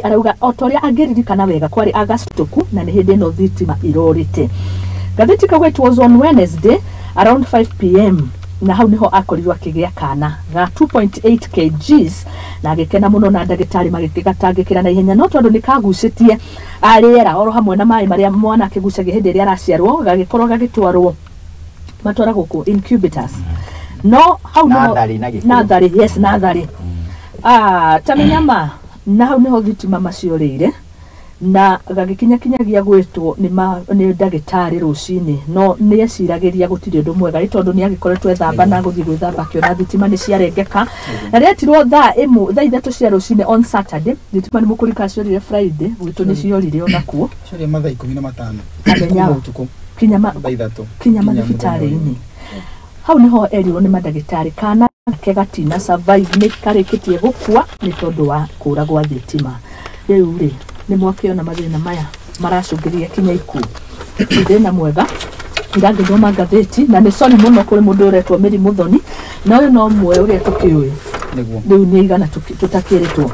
arauga otoria angeririkana wega kwari agastuku na ni hindi no thitima irorite. Gatheti kauga it was on Wednesday around 5 p.m. na hau niho akorirwo akigea kana ga 2.8 kgs na agikena muno na ndagitari magikigatangikira na ihenya no tondu nikagucitie ariera oro hamwe na mai maria mwana akigucagia hindi ria araciarwo gagikorwo gagitwarwo matwara guku incubators no hau no nathari yes nathari tamenyama na hau niho thitima maciorire na gagikinya kinyagia gwetwo ni ndagitari rucini no ni aciragiria gutiri undu mwega itondu ni agikoretwo ethamba na guthii gwithamba kiona thitima ni ciarengeka na retirwo thaa 3 cia rucini on Saturday thitima ni mukurika ciorire Friday gwitu ni ciorire onakuo ciorire mathaa 15 utuku kinyama thibitari-ini hau niho erirwo ni mandagitari kana kegatina survive ni karikitie gukua ni tondu wa kura gwa thitima riu ri ni mwakiona mathina maya maracungiria kinya iku thina mwega irangithoma ngatheti na ni soni muno kuri mundu uretwo Miri Muthoni na uyu no mwe uria tukiui riu ni igana tutakiritwo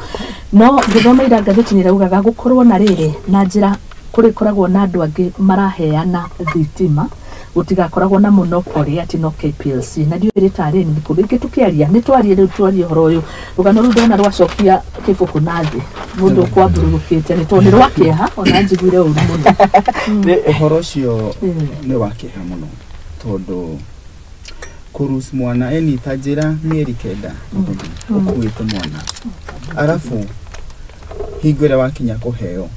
no ngithoma irangatheti ni raugaga gukorwo na riri na njira kuri koragwo na andu angi maraheana thitima gutigakoragwo na monopoly ati no KPLC na dio ritari ni kubingi tukiaria ni twarie horo uyu rugano ru ndona rwacokia kifuku nathi mundu kwa bururukite ni toni rwakeha ona njiguire uru muno horo cio ni wakeha muno tondu kurus mwana eni tajira mieri kenda ukuite mwana arafu higore wakinya kuheo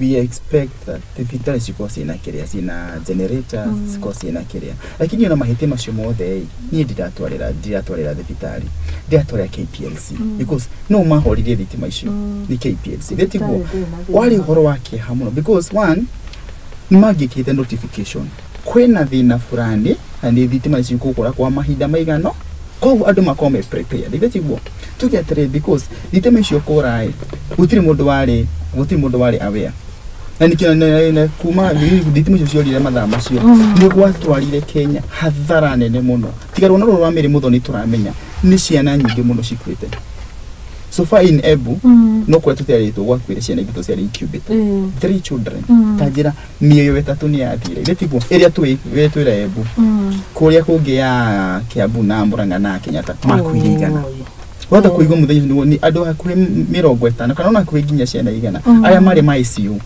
we expect that the vitali sikosi ina kiria sina generators sikosi ina kiria lakini ona mahite macio mothe ni ndiratwarira the vitali ndiratwarira KPLC because no mahorire thitima icio ni KPLC thetigo wali horo wake hamuno because one nimagikite notification kwena thina fulani and thitima icio kukura kwa mahinda maigano ko andu makome prepare thetigo tugetere because thitima icio kurai gutiri mundu wari aware na nikina kuma thitima icio ciorire mathaa macio ni gwatwarire Kenya hathara nene muno tigarwo na rwa Miri Muthoni turamenya ni ciana nyingi muno cikwite so far in Ebu no kwa tutiaritwo gwakwire ciana ingito cia incubator 3 children tajira mioyo wetatu ni yathire thetigo area twira Ebu kuria kungi ya Kiambu na Murang'a na Kenyatta makwirigana wata kuigwa muthenya ni andu hakuhi 50 kana ona kuiginya ciana igana aya mari ICU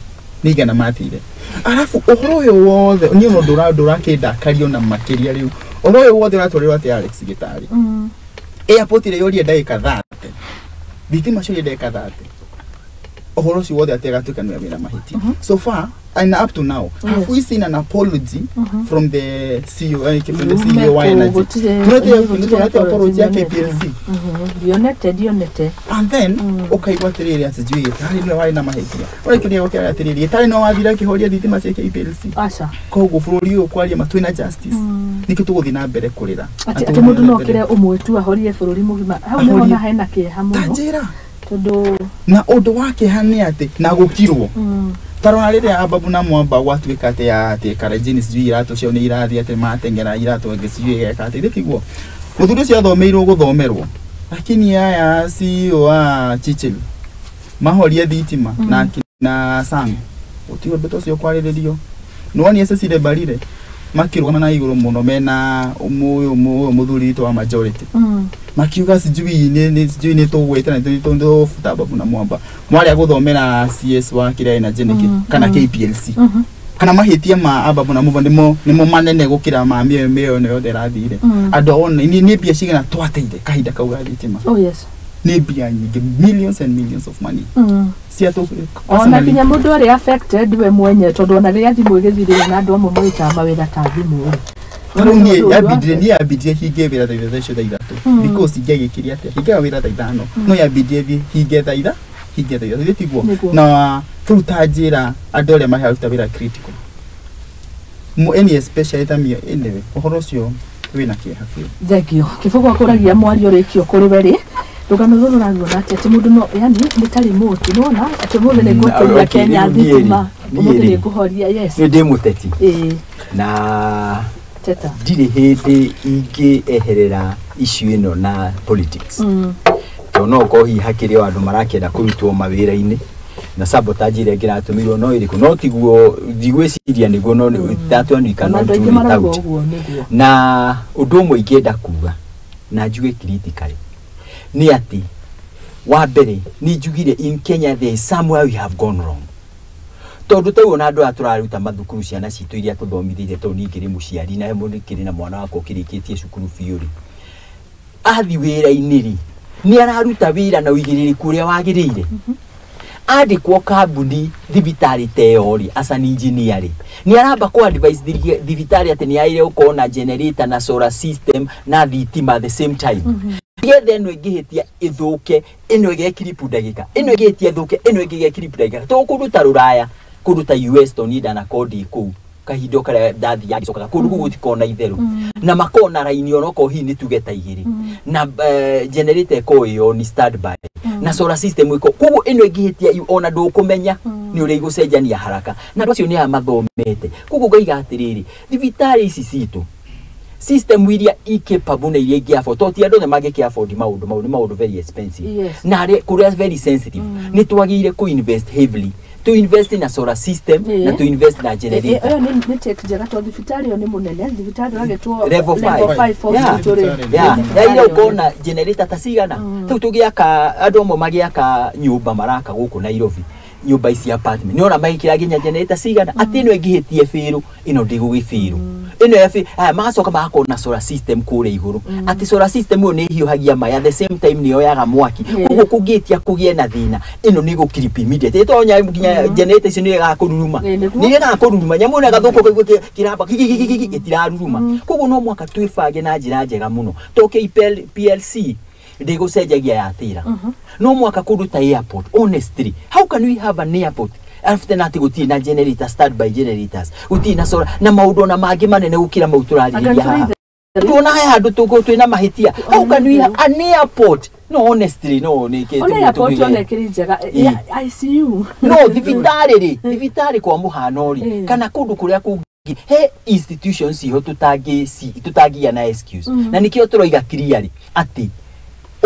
ni igana matire arafu uhoro uyu wothe ni no ndura kida kario na makiria riu uhoro uyu wothe ratwirwo ati Alex Gitari airport ile yori ndagika 30 thitima cio ndagika 30 uhoro ucio wothe ati agatukanwa wina mahiti so far and up to now have we seen an apology from the CEO from the CEO wa energy tunate apology ya KPLC dionete and then okay watiriri atijui tari ni wali na mahitia wale kile okay atiriri tari no wathira kihoria thitima cia KPLC acha koguo bururi ukwaria matwina justice nikituguthi na mbere kurira ati mundu no kire umwetu ahorie bururi mugima hau ni ona hena kiha muno tajira tondu na undu wake hani ati na gukirwo tarona riria ababu na mwamba gwatuika ati ati karajini sijui irato cio ni irathi ati matengera irato ngisijui geka ati thikiguo muthuri cio athomeirwo guthomerwo lakini aya CEO a Chichil mahoria thitima na sang utigo beto cio kwariririo no ni esesire barire makirugana na iguru muno mena muthuri to wa majority makiuga sijui ni tugwete na ndo futa babu na mwamba mwari aguthomera CS wa kira energy niki kana KPLC kana mahitia ma ababu na muva nimo manene gukira ma mio ne yothe rathire ando on ni bia cigana twateire kahinda kauga thitima oh yes ni bia nyingi millions and millions of money cia to ona kinya mundu ari affected we mwenye tondu ona ria thimu igithirira na andu amwe mwita mawira ta thimu ni yabidie hige wira thaitha cio thaithatu because ingegikiria atia hige wira thaithano no yabidie hige thaitha thitiguo na tutajira andu aria maharuta wira critical any especially tamia anyway uhoro cio wina kihafi thegio kifugo akuragia mwari urikio kuri weri rugano ruru raguona ati mundu no yani ni tari muti nona ati mundu ni guteria Kenya thitima mundu ni kuhoria yes ni ndimuteti na teta ndiri hindi ingi eherera issue ino na politics to no ko hi hakiri andu marakenda kurutwo mawira-ini na sabotage ile ngira atumirwo no iriku no tiguo digweciria niguo no that one you cannot do without na undu umwe ingienda kuga na njuge critically ni ati wa mbere ni njugire in Kenya there is somewhere we have gone wrong tondu tuona andu aturaruta mathukuru ciana citu iria tuthomithire to ningiri muciari na mundikiri na mwana wako kirikitie cukuru fiuri athi wira-ini ri ni araruta wira na uigiririku uria wagirire andikwo kambuni thibitari teori as an engineer ni aramba ku advise thibitari ati ni aire uko na generator na solar system na thitima at the same time yethe no igihitia ithuke ino igekiripu ndagika ino igihitia thuke ino igekiripu ndagika to kuruta ruraya kuruta US to nida na kodi ku kahindo kare dathi ya gicoka kundu gutikona itheru na makona raini onoko hi ni tugeta igiri na generator ko yo ni standby na solar system iko kugu ino igihitia ona ndukumenya ni uri gucenjania haraka na ndocio ni amathomete kugu ngaiga atiriri thibitari ici citu system iria incapable na iria ingiafford to ti andu ne mage afford maundu very expensive na kuria very sensitive ni twagire ku invest heavily to invest in a solar system na to invest na generator ni take jaga to thibitari yo ni munene thibitari ragetwo level 5 ya ile ukona generator tasigana tugiaka andu mo magiaka nyumba maraka guku Nairobi nyumba ici apartment ni ona magikira ginya generator sigana ati no igihitie firu ino ndigugifiru ino ya magacoka makona solar system kure iguru ati solar system yo ni hiuhagia maya the same time ni oyaga mwaki kugu kugitia kugie na thina ino ni gukiripi immediate itonya ginya generator ici ni igakururuma ni igakururuma nyamu na gathuko kiramba itiraruruma kugu no mwaka twifage na njira njega muno toke PLC ndigucenjagia yatira no mwaka kuruta airport honestly how can we have an airport after nati guti na generator standby generators guti na solar na maundu na magi manene gukira mauturariria tuona handu tugo twina mahitia how can we have an airport no honestly no ni kitu airport ona kirinjaga ICU no thibitari kwa muhanori kana kundu kuria ku he institutions iho tutagia na excuse na nikio turoiga clearly ati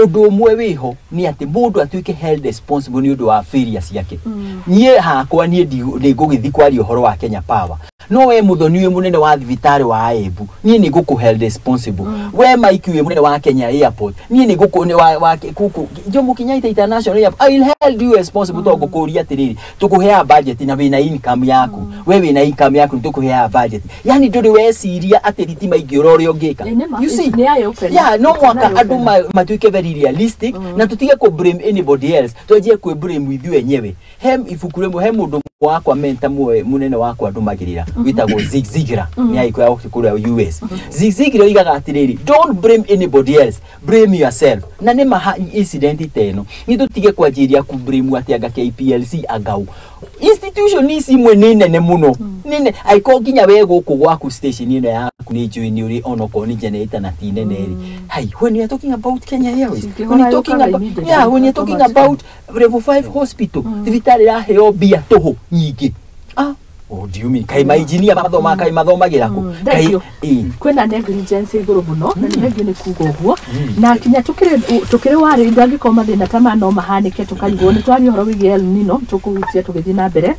undu umwe wiho ni ati mundu atuike held responsible ni undu wa failures yake nie hakwa nie ndigugithii kwari uhoro wa Kenya Power no we Muthoni we munene wa thibitari wa Aebu nie ni guku held responsible we Mike we munene wa Kenya Airport nie ni guku ni wa kuku Jomo Kenyatta International Airport I will held you responsible to gukuria atiriri tukuhea budget na wina income yaku we wina income yaku tukuhea budget yani nduri we siria ati ritima ingiororio ngika you see no mwaka andu matuike very realistic na tutige ku blame anybody else tujie ku blame with you enyewe hem ifukure mu hem mundu wakwa menta munene wakwa andu magirira witagwo Zigira ni aiko ya kure US Zigira igaga atiriri don't blame anybody else blame yourself na ne maha incident iteno ni tutige kwajiria ku blame ati aga KPLC agau institution ni simwe nene muno nene aiko ginya we guku gwaku station ino yaku ni join uri onoko ni generator na tineneri when you are talking about Kenya Airways when you are talking about level 5 hospital thibitari ya heo bia toho nyingi oh do you mean kai engineer mathoma kai mathomagira ku kai kwena negligence iguru muno na negi ni kugo guo na kinya tukire wari ndangi koma thina tama no mahanike tukaigwo ni twari horo wigi El Nino tukuhutia tugithi na mbere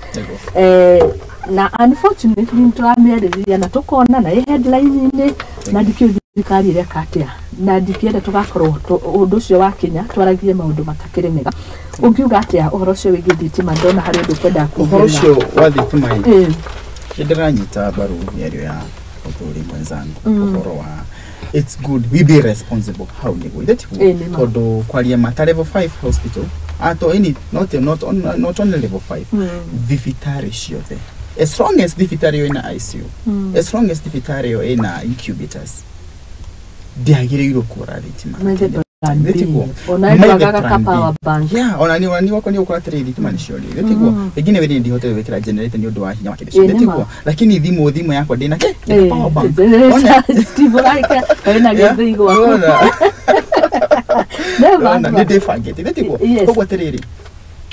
na unfortunately ntwamerithia na tukona na headline ni na dikio thikari ile katia na dikienda tugakorwo undu cio wa Kenya twaragie maundu matakire mega ungiuga atia uhoro cio wigi thitima ndona hari undu kwenda ku uhoro cio wa thitima ndiranyita baru yario ya uthuri mwenzangu uhoro wa it's good we be responsible how ni go that todo kwaria mata level 5 hospital ato any not only level 5 thibitari cio the as long as thibitari ina ICU as long as thibitari ina incubators diagiriro kura thitima ndetiko onaigaga kapa bank onani wako ni ukora trade thitima ni ciori ndetiko egine we ndi hotel wekira generator ni undu wa hinya wake ndetiko lakini thimu yako ndina power bank ona Steve like ena gethigwa never ndete forget ndetiko kwa trade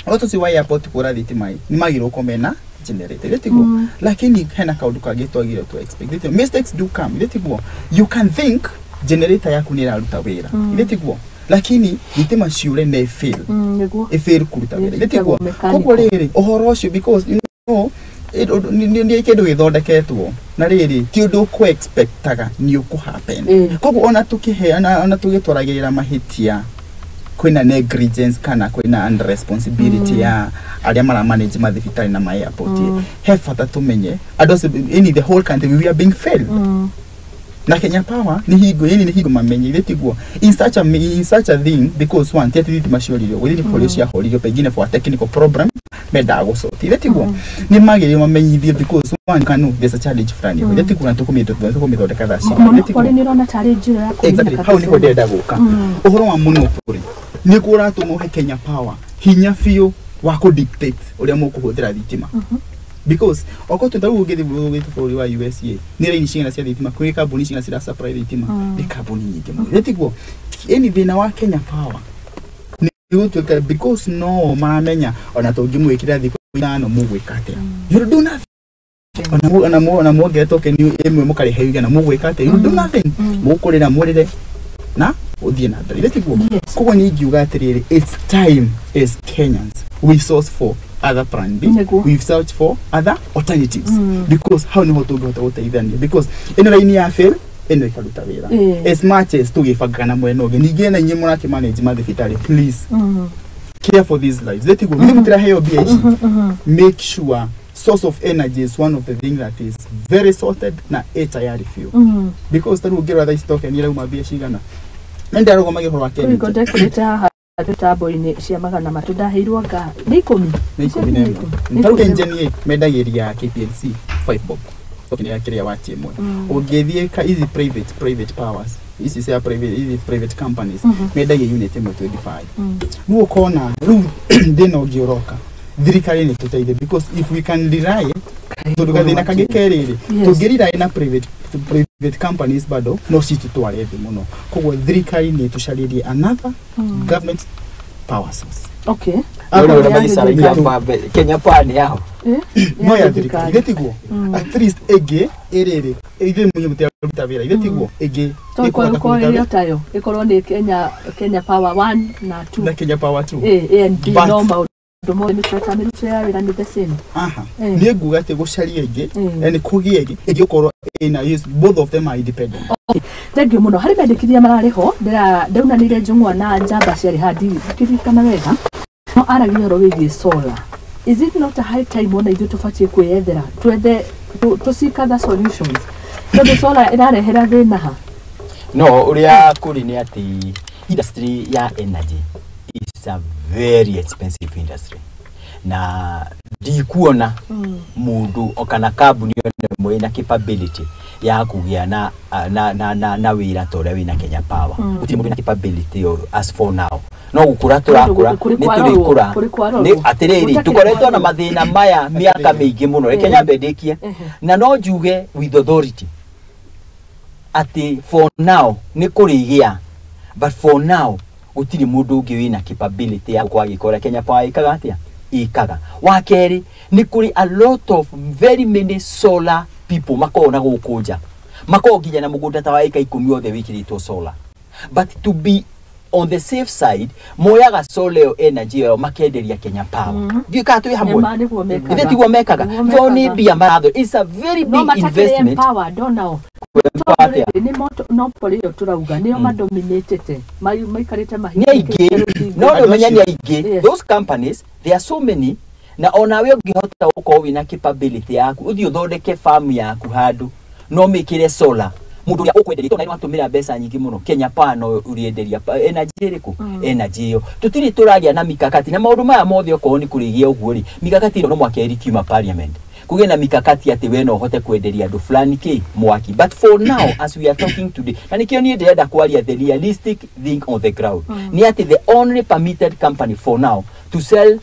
watu si wa airport kura thitima ni magiro komena generator ndetiko lakini hena kaudu kagetwa giro to expect ndetiko mistakes do come ndetiko you can think generator yaku ni raruta wira ndetiko lakini thitima ciure ne fail fail kuruta wĩra gĩtigwo koguo rĩrĩ ũhoro ũcio because you know nĩ kĩndũ gĩthondeketwo na rĩrĩ ti ũndũ ũkũ-expectaga nĩ ũkũ-happen koguo ona tũkĩheana ona tũgĩtwaragĩrĩra mahĩtia kwĩna negligence kana kwĩna unresponsibility ya arĩa maramanage mathibitarĩ na ma-airport he bata tũmenye andũ acio in the whole country we are being failed na Kenya Power ni hingo mamenye gĩtigwo in such a thing because one tete thitima ciorire gũthiri polisi yahoririo pengine for a technical problem menda gũcoti gĩtigwo ni magĩrĩrio mamenyithie because one kanu there's a challenge fulani gĩtigwo na tũkũmĩthondeka thaa ciao gĩtigwo nĩ rona tarĩ njĩra ya exactly hau nĩho ndenda gũka ũhoro wa monopoly nĩ kũratũma ũhe Kenya Power hinya biũ wa kũ-dictate ũrĩa mũkũhũthĩra thitima because oko tutaru ugethi bũrũri wa USA ni raini cigana cia thitima kwĩ kambuni cigana cira supply thitima ni kambuni nyingĩ mũno gĩtigwo any thĩna wa Kenya Power ni gũtuĩka because no maramenya ona tũngĩmwĩkĩra thikũ 5 mũgwĩka atĩa you do nothing ona mwonge token ĩmwe mũkarehe igana mũgwĩka atĩa you do nothing mũkũrĩra mũrĩre na ũthiĩ na mbere gĩtigwo koguo nĩ ingiuga atĩrĩrĩ it's time as Kenyans we source for other plan B, we've searched for other alternatives because how ni hoto gota gũteithania because eno raini ya fail eno ikaruta wĩra as much as tũgĩbangana mwena ũngĩ ningĩ na inyuĩ mũraki manage mathibitarĩ please care for these lives let it go mũtĩraheo mbia ici make sure source of energy is one of the things that is very sorted na tayari few because taru ngĩrora thaa ici token irauma mbia cigana nenda rũgoma gĩhoro wa Kenya tũtambo-inĩ cia magana matũndaheirwo nga nĩ 10 ntaruke njeni mendagĩria KPLC 5 bob tokenĩ ya kĩrĩa watie mwe ũngĩthiĩ ka easy private powers ici cia private companies mendagia unit ĩmwe 25 nĩguo kona rĩu thĩna ũngĩũroka thirikari nĩ tũteithie because if we can rely tondũ gathĩna kangĩ kerĩrĩ tũngĩrely na private companies bado no citutware thĩ mũno koguo thirikari nĩ tũcarĩrie another government power source okay Kenya Power nĩ yao no ya thirikari gĩtigwo at least ĩngĩ ĩrĩrĩ ithuĩ mũnyũ mũtĩaruta wĩra gĩtigwo ĩngĩ ĩkorwo tayo ĩkorwo nĩ Kenya Power 1 na 2 na Kenya Power 2 and no maũndũ mothe nĩtũtamĩrutĩra ya wĩra nĩ the same nĩ nguga atĩ gũcaria ĩngĩ yani kũgĩa ĩngĩ ĩngĩkorwo ĩna both of them are independent thank you mũno harĩ mendekithia mararĩho ndaunanire njũng'wa na njamba ciarĩ handi kĩririkana wega no aragia ũhoro wĩgiĩ solar is it not a high time ona ithuĩ tũbatiĩ kwĩyethera twethe tũseek other solutions tondũ solar ĩrarehera thĩna ha no ũrĩa kũrĩ nĩ atĩ industry ya energy is a very expensive industry na ndikuona mundu okana kambuni one na capability ya kugĩa na wĩra tore wĩna Kenya Power uti mundu na capability as for now no gũkũra tũrakũra nĩ tũrĩkũra nĩ atĩrĩrĩ tũkoretwo na mathĩna maya mĩaka mĩingĩ mũno reke nyambe ndĩkie na no njuge with authority ati for now nĩ kũrĩgĩa but for now gũtirĩ mũndũ ũngĩ wĩna capability ya kwagĩkora Kenya Power ikaga atĩa ikaga wa kerĩ nĩ kũrĩ a lot of very many solar people makona gũkũ nja makona nginya na mũgũnda ta wa eka 10 othe wĩkĩrĩtwo solar but to be on the safe side moyaga solar energy yo makenderia Kenya Power ndio ka tu hamwe ithe tiguo mekaga so ni bia maratho it's a very big investment power don't know ni moto no polio turauga nio madominatete maikarite mahinda no menya ni aingĩ those companies there are so many na onawe ũngĩhota gũkorwo wĩna capability yaku uthi ũthondeke farm yaku handu no mĩkĩre solar mundu ya ukwenderia tona watũmĩra mbeca nyingĩ mũno Kenya Power no ũrienderia energy ĩrĩkũ energy ĩyo tutiri tũragia na mikakati na maũndũ maya mothe okorwo ni kũrĩgia ũguo ri mikakati no mwaka eri kiuma parliament kugĩa na mikakati atĩ we no ũhote kwenderia andũ fulani ki mwaki but for now as we are talking today na nikio ni ndĩrenda kwaria the realistic thing on the ground ni atĩ the only permitted company for now to sell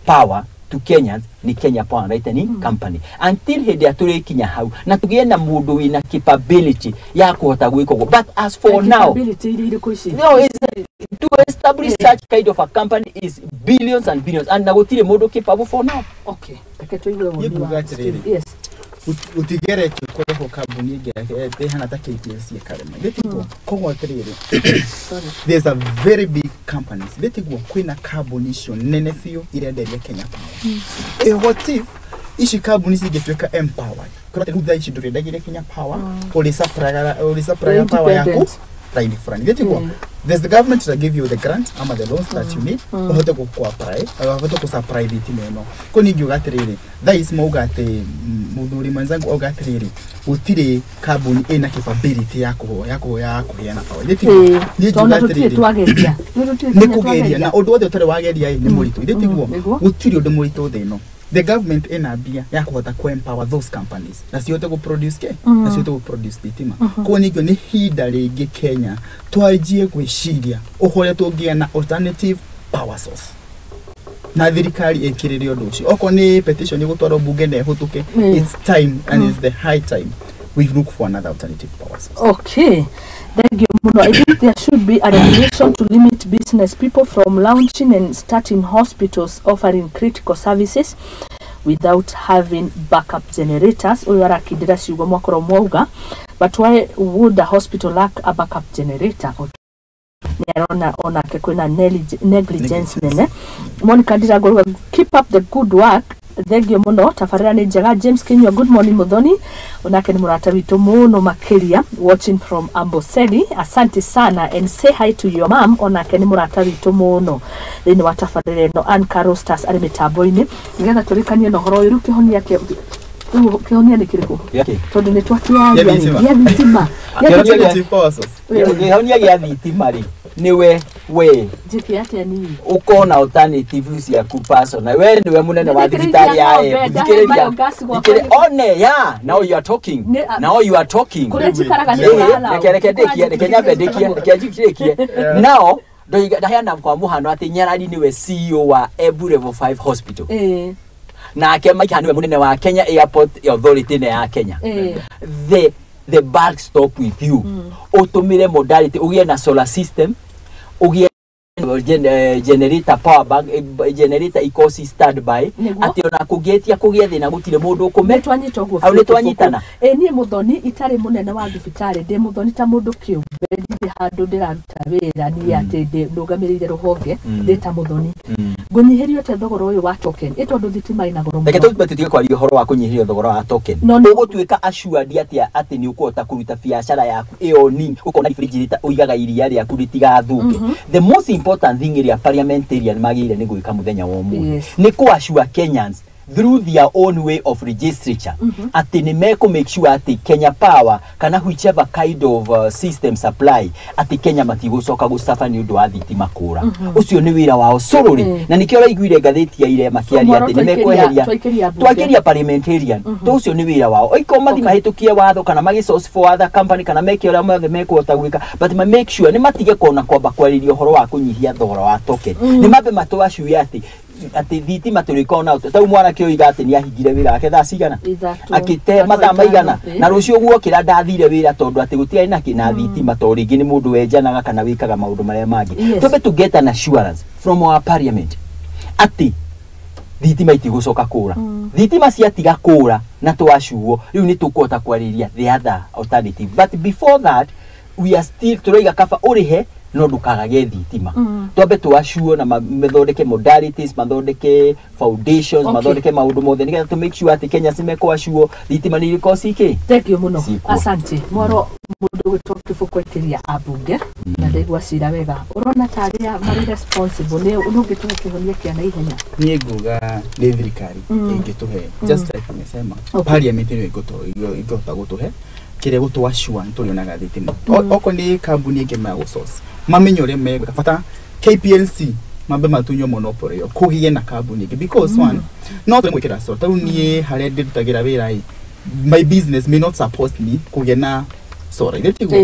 power to Kenyans ni Kenya Power right ni company until hĩndĩ atũrĩkinya hau na tũgĩe na mũndũ wĩna capability ya kũhota gwĩka ũguo but as for now no is to establish such kind of a company is billions and billions and na gũtirĩ mũndũ capable for now okay yes utigere kikoreho kambuni ingĩ hana ta KPLC karema ndĩtigwo koguo atĩrĩrĩ there's a very big companies ndĩtigwo kwĩna kambuni icio nene biũ irenderia Kenya Power what if ici kambuni cingĩtuĩka empowered kũrĩa thutha ici ndũrendagĩria Kenya Power uri supply power yaku raini fulani ndĩtigwo there's the government to give you the grant ama the loans that you need uhote ku-apply uhote ku-supply thitima ĩno ko ningĩ ugatirĩrĩ that is mauga atĩ muthuri mwenzangu auga atĩrĩrĩ gũtirĩ kambuni ĩna capability ya kũheana power ndĩtigwo nĩ kũgeria na ũndũ wothe ũtarĩ wageria nĩ mũritũ ndĩtigwo gũtirĩ ũndũ mũritũ thĩ ĩno the government ina bia ya kuhota empower those companies na cihote ku produce na cihote ku produce thitima ko ningĩ nĩ hinda rĩngĩ Kenya twanjie gwĩciria ũhore tũngĩa na alternative power source na thirikari ĩkĩrĩre ũndũ ũcio oko nĩ petition ĩgũtwarwo bunge na ĩhũtũke it's time and it's the high time we look for another alternative power source. Okay. Thank you, Muno. I think there should be a regulation to limit business people from launching and starting hospitals offering critical services without having backup generators. But why would a hospital lack a backup generator? Ona kwina negligence nene. Monica Dirago, keep up the good work. Thank you muno tafarira ni njega James Kinywa good morning Muthoni onake ni murata witu muno makiria watching from Amboseli asante sana and say hi to your mom onake ni murata witu muno thini wa tafarira no Ann Carol Stars ari mitambo-ini nigetha turikanie no horo iru kihonia ke kihonia ni kiriku tondu ni twakiaria ya thitima kihonia gya thitima ri niwe we jiki ate ni ukona alternatives ya kupasa we niwe munene wa thibitari yae dikiriria one yeah now you are talking kule chikaraga ni rekerekedekie now ndahana kwa muhano ati Nyarari niwe CEO wa Embu Level 5 Hospital na akema niwe munene wa Kenya Airport Authority na ya Kenya the bulk stop with you utumire modality ugie na solar system ugie generator power bank generator ikosi standby ati ona kugetia kugia thina gutire mundu kumetwanyita guo au netwanyitana nie Muthoni itari munene wa thibitari ndi Muthoni ta mundu kiumbe ndi handu ndiraruta wira ni ati ndugamirire ruhonge ndi ta Muthoni ngunyihirio te thogoro uyu wa token itondu thitima ina goro reke tubatithie kwa horo wa kunyihirio thogoro wa token ugutuika assured ati ni ukuhota kuruta biashara yaku iyo ni ukona refrigerator uigaga iria ria kuritigathuke the most important thing area parliamentarian magire ni gwika muthenya wa mu ni ku assure Kenyans through their own way of registrature ati ni meko make sure ati Kenya Power kana whichever kind of system supply ati Kenya matigocoka gusafa ni undu wa thitima kura ucio ni wira wao sorori na nikio raiguire ngatheti ya ile makiari ati ni mekweheria twakiria parliamentarian to ucio ni wira wao oiko mathi mahitukie watho kana magi source for other company kana meke ora mothe mekuota gwika but make sure ni matige kona kwamba kwaririo horo wa kunyihia thogora wa token ni mabe matwashu ati thitima turikona tau mwana kio igate ni ahingire wira ake thaa cigana akite mathaa maigana na rucio guo kira ndathire wira tondu ati gutiai na kina thitima to ringi ni mundu wenjanaga kana wikaga maundu maria mangi to get an assurance from our parliament ati thitima itigucoka kura thitima ciatiga kura na twashuo riu ni tukuhota kwariria the other alternative but before that we are still turaiga kaba urihe no ndukagage thitima twambe twashuo na methondeke modalities mathondeke foundations mathondeke maundu mothe nigetha to make sure ati Kenya cimeko ashuo thitima ni rikosi iki thank you muno asante mwaro mundu gutokifo kwekiria abunge na ndegwa cira wega urona taria mari responsible ni unungituka kihonia kia na ihenya ni nguga ni thirikari ingituhe just like nimesema parliament ni igota gutuhe kire gutwashua ntulionaga thitima oko ni kambuni ingĩ ma source mamenyore mega fata KPLC mambe matunyo monopoly yo kugie na kambuni ingĩ because one not mwikira so tau nie hare ndutagira wira my business may not support me kugie na sorry ndetigo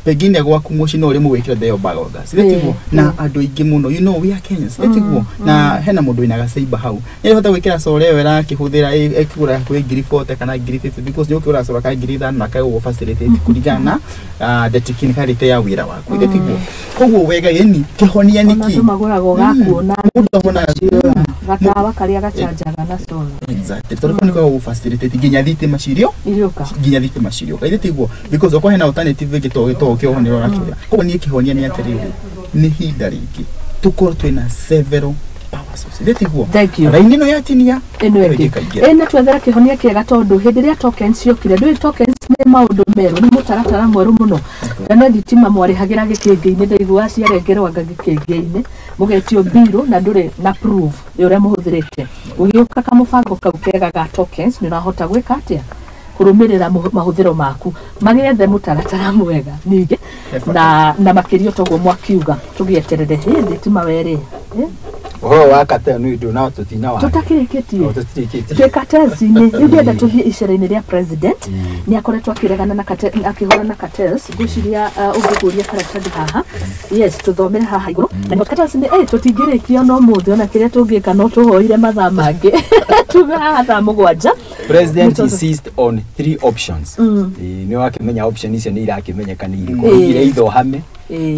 pengine gwaku muci no ri muwikira the biogas letiguo na andu ingi muno you know we are Kenyans letiguo na hena mundu ina gaceiba hau ni hota gwikira core yo era kihuthira ekigura kwi ngiri 40 kana ngiri 50 because ni ukura core ka ngiri 5 na ka go facilitate kuligana the technicality ya wira waku letiguo koguo wega yeni kihonia niki magurago gakuona gatawa karia gacanjaga na core exactly tondå nä kwa facilitate nginya thitima cirio nginya thitima cirio kaithä tiguo because okwa hena alternative ĩngĩ to kä ohonero rakiria koguo niä kä honia nä atärä nä hinda rĩngĩ tũkorwo twĩna several power sources letiguo raini no yatinia ĩno ĩngĩ nĩ twethera kĩhonia kĩega tondũ hĩndĩ ĩrĩa tokens ciokire ndũĩ tokens nĩ maũndũ merũ nĩ mũtaratara mwerũ mũno na thitima mwarĩhagĩra gĩkĩngĩ-inĩ ndaigua ciarengerwo anga gĩkĩngĩ-inĩ mũgetio mbirũ na ndũrĩ na proof ũrĩa mũhũthĩrĩte ũgĩũka kamũbango kau kega ga tokens nĩ ũrahota gwĩka atĩa kurumirira mahũthĩro maku magĩethe mũtaratara mwega ningĩ na makĩrio toguo mwakiuga tũgĩeterere thitima werĩ wakate no indo na tutina wa tutakĩrĩkĩtie twĩkatesi-inĩ nĩngĩenda tũthiĩ icera-inĩ rĩa president nĩ akoretwo akĩregana na akĩhũra na cartels ngwĩciria ũngĩgũria karatathi haha yes tũthomere haha igũrũ na cartels-inĩ tũtingĩrĩkia no mũthĩ ona kĩrĩa tũngĩka no tũhoire mathaa mangĩ tuga haha thaa mũgwanja president insist on 3 options nĩ wakĩmenya option icio nĩ irakĩmenyeka nĩ irĩkũ ire itho hame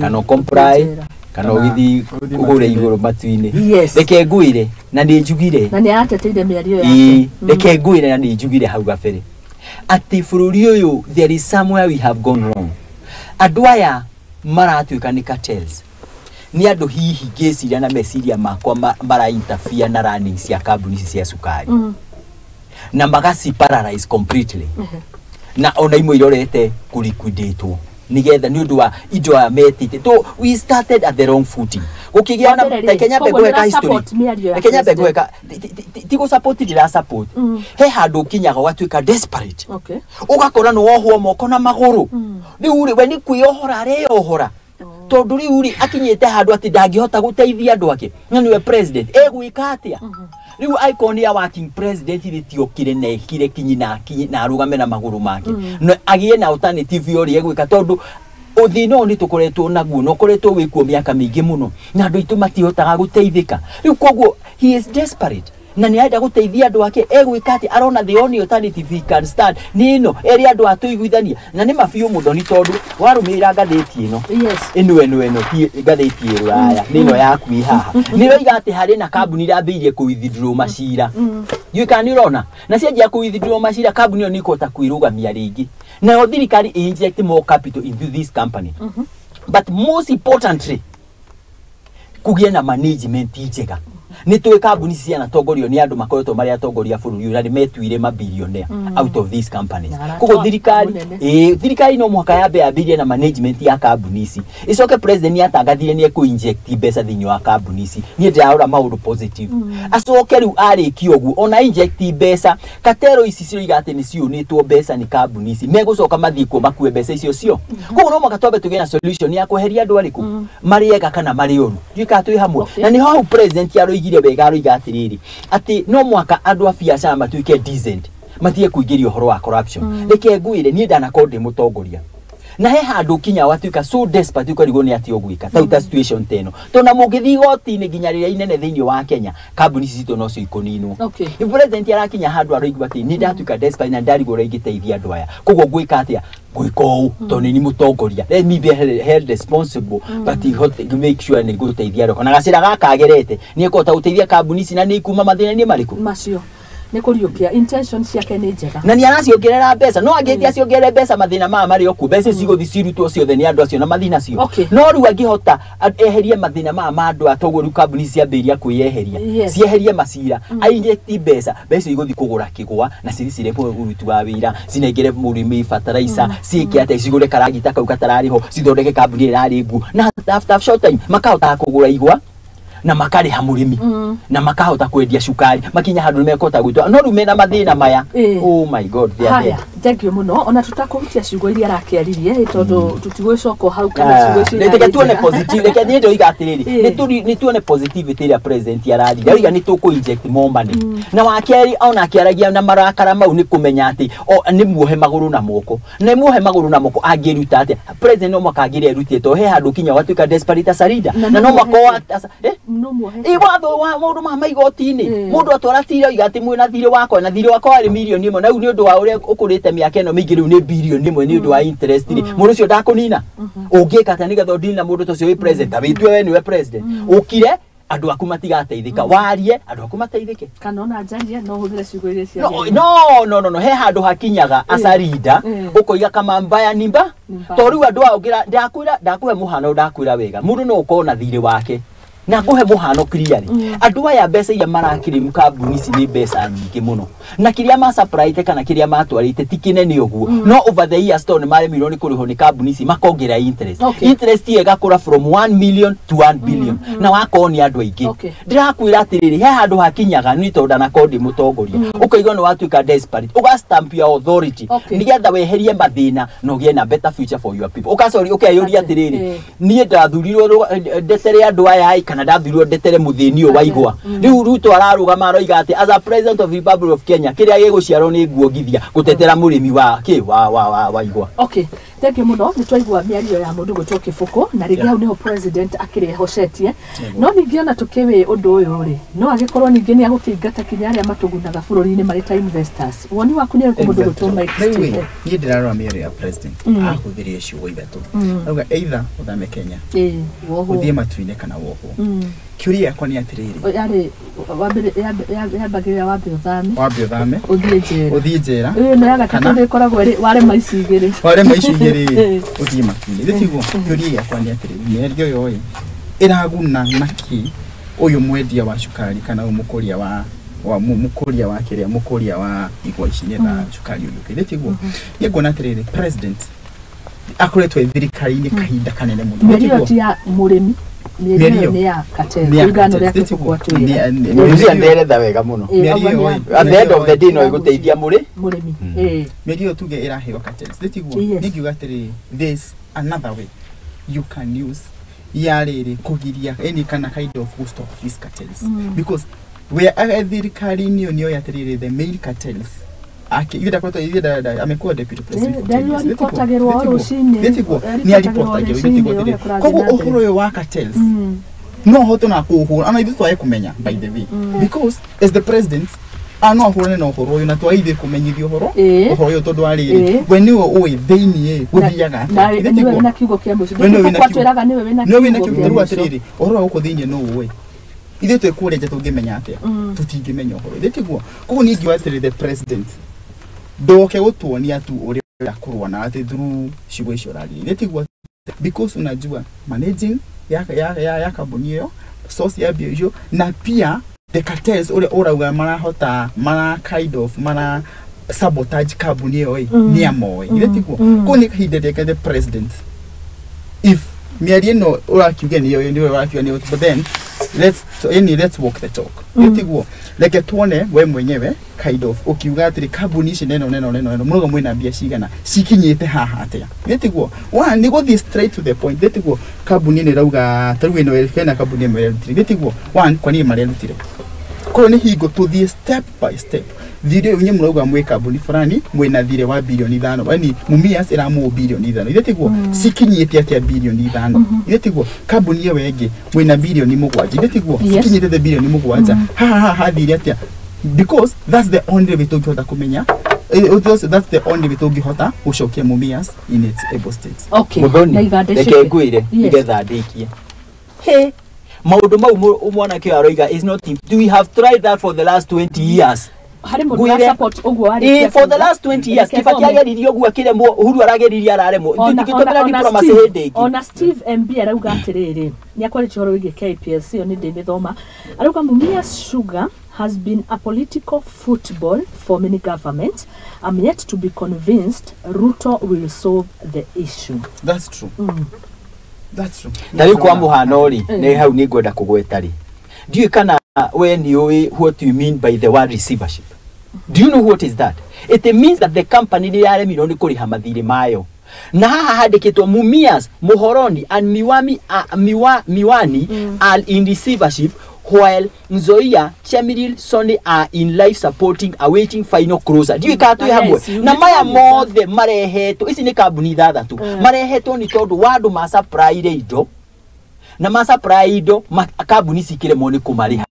kana comply kana ugithi kugure iguru matu-ini reke nguire na ni njugire na ni ateteire mĩario yake reke nguire na ni njugire hau gabere ati bururi uyu there is somewhere we have gone wrong andu aya maratuika ni cartels ni andu hihi ngeciria na meciria makwa mara interfere na running cia kambuni cia sukari na magasi paralyze completely na ona imwe irorete kuliquidatwo nigetha ni undu wa indo ya metite to we started at the wrong footing ukigia na Kenya begweka history Kenya begweka tigo support dira support he handu kinyaga watuika desperate ugakora no wohwo moko na maguru riu ri we ni kwiohora reyohora tondu riu ri akinyete handu ati ndangihota guteithia andu ake na niwe president egwika atia riu icon ya working president rithiokire na ekire kinyi na arugame na maguru make no agie na alternative yori egwika tondu uthino ni tukoretwo naguo no koretwo wikuo miaka mingi muno na andu itu matihotaga guteithika riu koguo he is desperate na ni aenda guteithia andu ake egwika ati arona the only alternative he can stand nino eri andu atuiguithania na ni mabiu Muthoni tondu warumira ngatheti ino eno ngatheti ruraya nino yaku haha niroiga ati hari na kambuni rambirie kuwithdraw macira yuikani urona na cianjia kuwithdraw macira kambuni yo nikota kwirugamia ringi na thirikari inject more capital into this company but most importantly kugia na management njega ni tuwe kambuni cia na tongorio ni andu makoretwo mari atongoria bururi na metuire mabilionaire out of these companies kugo thirikari no mwaka ya ambirie na management ya kambuni ici icoke president atangathire ni ekuinject mbeca thini wa kambuni ici ni ndiraura maundu positive acoke riu ariki ogu ona inject mbeca katero ici ciroiga ati ni ciunitwo mbeca ni kambuni ici megucoka mathii kuo makue mbeca icio cio kugo no mwaka twambe tugie na solution ya kweheria andu ariku mariega kana mari oru twika twi hamwe na ni ho president aroigire wega aroiga atiriri ati no mwaka andu a biacara matuike decent matie kuingiria uhoro wa corruption reke nguire ni ndana konde mutongoria na he handu kinya watuika so desperate ukarigo ni ati ogwika tauta situation teno tona mugithi goti-ini nginya riria inene thiini wa Kenya kambuni citu no cio ikoninwo president arakinya handu aroigwa ati ni ndatuika desperate na ndarigwo ingiteithia andu aya koguo gwika atia gwiko toni ni mutongoria let me be held responsible but he hot to make sure ni guteithia ro kana gacira gakagerete ni ekota guteithia kambuni ici na ni kuma mathina ni mariku macio ni kuriukia intentions yake ni njega na ni anaciongerera mbeca no angetia ciongerere mbeca mathina ma mari oku mbeca cigothi cirutwo ciothe ni andu acio na mathina cio no riu angihota eherie mathina ma andu atogoru kambuni ciambiria kuyeheria cieherie macira ainject mbeca igothi kugura kigwa na ciricire uruti wa wira cinengere murimi fertilizer ciike ate cigure karagita kau katarariho cithondeke kambuni irari ngu na after short time makahota kugura igwa na makari hamurimi na makahota kwendia shukari makinya handu mekota gwitwa no rume na mathina maya oh my god they are there Thank you muno ona tutakuhutia ciugo iria arakiaririe tondu tutigwicoko hau kana ciugo icio niteke tuone positive reke ni ndo igatiriri ni tuone positivity ya president yarari oiga ni tuku inject more money na wakeri ona akiaragia na marakara mau ni kumenya ati ni muohe maguru na moko na muohe maguru na moko angiruta ati president no makagire rutie to he handu kinya watuika desperate sarida na no makoa no muohe watho wa mundu mama igoti-ini mundu atwara tire oiga ati mwina thire wako na thire wako ari milioni imwe na u ni undu wa uria ukurite miaka eno mingi riu ni bilioni imwe ni undu wa interest ni mundu ucio ndakunina ungika ata ni gatho ndina mundu tocio wi president abitwe we niwe president ukire andu aku matigateithika warie andu aku mateithike kana ona njarie no huthire ciugo iria cia no he handu hakinyaga asarida ukoiga kama mbaya nimba to riu andu aungira ndakuhe muhano ndakwira wega mundu no ukona thire wake na nguhe muhano clearly andu aya mbeca iria marakiri mukambuni ici ni mbeca nyingi muno na kiria ma surprise kana kiria matwarite tikinene uguo no over the years to ni mare milioni kuriho ni kambuni ici makongera interest interest yega kura from 1 million to 1 billion na wakoni andu aingi ndirakwira atiriri he handu hakinyaga ni tonda na kodi mutongoria ukaiga no watuika desperate uga stamp your authority nigetha weherie mathina no gie na better future for your people ukasori ukayuria atiriri nie ndathurirwo ndetere andu aya kana ndathurirwo ndetere muthini wa igwa riu Ruto ararugama aroiga ati as a president of the Republic of Kenya kiria giguciarwo ni nguogithia gutetera murimi wa igwa. Okay, thank you muno ni twaigua miario ya mundu gwitwo Kibuku na ringi hau niho president akirehocetie no ningi ona tukiwi undu uyu ri no agikorwo ningi ni agukingata kinya aria matugunaga bururi-ini mari ta investors woni waku ni mundu gwitwo Mike ni ndirarora miario ya president ahuthirie ciugo ithatu auga either uthame Kenya uthie matu-ini kana woho kiuria yakwa ni atiriri yari yambagiria wambe uthame uthie njera no yaga kana koragwo ware maicigiri uthie matu-ini nditiguo kiuria yakwa ni atiriri miario yo iraguna naki uyu mwendia wa cukari kana umukuria wa mukuria wa kiria mukuria wa igwa ici na cukari uyu nditiguo yegona atiriri president akoretwe thirikari-ini kahinda kanene muno miario ya murimi miario ni ya cartel igano ria Kibuku atwira ndio nderetha wega muno miario at the end of the day no iguteithia murimi miario tuge iraheo cartel nditiguo ningiuga atiri this another way you can use yariri kugiria any kind of stop these cartels because we are thirikari-ini niyo yatirire the main cartels yida kwa yida amekuwa deputy president ndio alipotagirwa rushini ni alipotagirwa kogo uhuru yo wa cartels no hoto na kuhura ana ithu twaye kumenya by the way because as the president ano ahurane no uhuru yo na twaide kumenyithio uhuru yo tondu ariri we niwe uwi thiini guthiaga niwe na kiugo kia mucio kwatwiraga niwe wina kiugo atiriri uhuru uko thiini no uwi ithu twikureje tungimenya atia tutingimenya uhuru nditiguo kogo ni ngiwatirire the president doke gutuonia tu uri kurwa na ati through ciugo icio rari nditiguo because unajua managing ya kambuni hiyo source ya bio na pia the cartels ule urauga marahota mara kind of mara sabotage kambuni hiyo ni amoe nditiguo kuni hidedeka the president if miarie no urakiuga niyo ndio urakiuga niyo but then let's walk the talk nditiguo leke tuone we mwenyewe kind of ukiuga atiri kambuni ici neno muno mwina mbia cigana cikinyite haha atia nditiguo wa ni guthi straight to the point nditiguo kambuni ni rauga taru ino elkena kambuni merutire nditiguo one kwa ni marerutire ko ni hingo tuthie step by step thire unye murauga mwe kambuni fulani mwina thire wa bilioni 5 yani mumias ira mu bilioni 5 nditiguo cikinyite atia bilioni 5 nditiguo kambuni iyo wengi mwina bilioni 7 nditiguo cikinyite the bilioni 7 ha thire atia because that's the only way to get kumenya that's the only way to gihota ucokia mumias in its able states. Muthoni reke ngwire nigetha ndikie he maundu mau mwana kio aroiga is not do we have tried that for the last 20 years hari mundu wa support uguo ari for the last 20 years kibaki ageririo guo kiremo uhuru arageriria araremo ndikitobera diplomacy hende ona Steve MB arauga atiriri ni akwari choro wige KPLC oni ndime thoma arauga Mumias Sugar has been a political football for many governments. I'm yet to be convinced Ruto will solve the issue. That's true. That's true. Tari kwa muhanori ne hau ni gwenda kugwetari. Do you kana when you what you mean by the word receivership? Do you know what is that? It means that the company ni yaremirwo ni kuriha mathire mayo. Na haha handikitwo Mumias, Muhoroni and Miwani are in receivership, while Nzoia, Chemiril, Sonny are in life supporting, awaiting final closure. Do you got to have na maya mothe mareheto isi ni kabuni thathatu mareheto ni tondu wandu masa pride ido na masa pride kabuni sikire moni kumariha.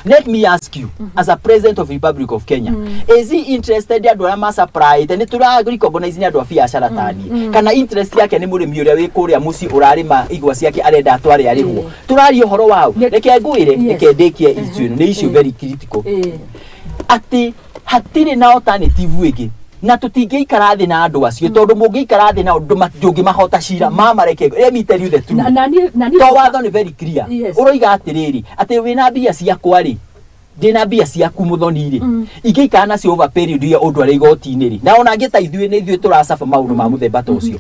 Let me ask you, as a president of the Republic of Kenya, is he interested in doing masa pride? And to recognize ni adwa biashara tani. Kana interest yake ni muri miuria we kuria musi urarima igwasi yake arenda atware ariho. Turari uhoro wao. Reke nguire, reke ndekie issue ni issue very critical. Ati hatire na alternative wege. Na tutingeikara thi na andu acio tondu mungeikara thi na andu matungi mahota cira mama reke let me tell you the truth to watho ni very clear uroiga atiriri ati wina mbia ciakwa ri ndina mbia ciaku Muthoni ri ingeikara nacio over period ya undu ari igoti-ini ri na ona ngita ithuĩ ni ithuĩ turacafa maundu ma muthemba ta ucio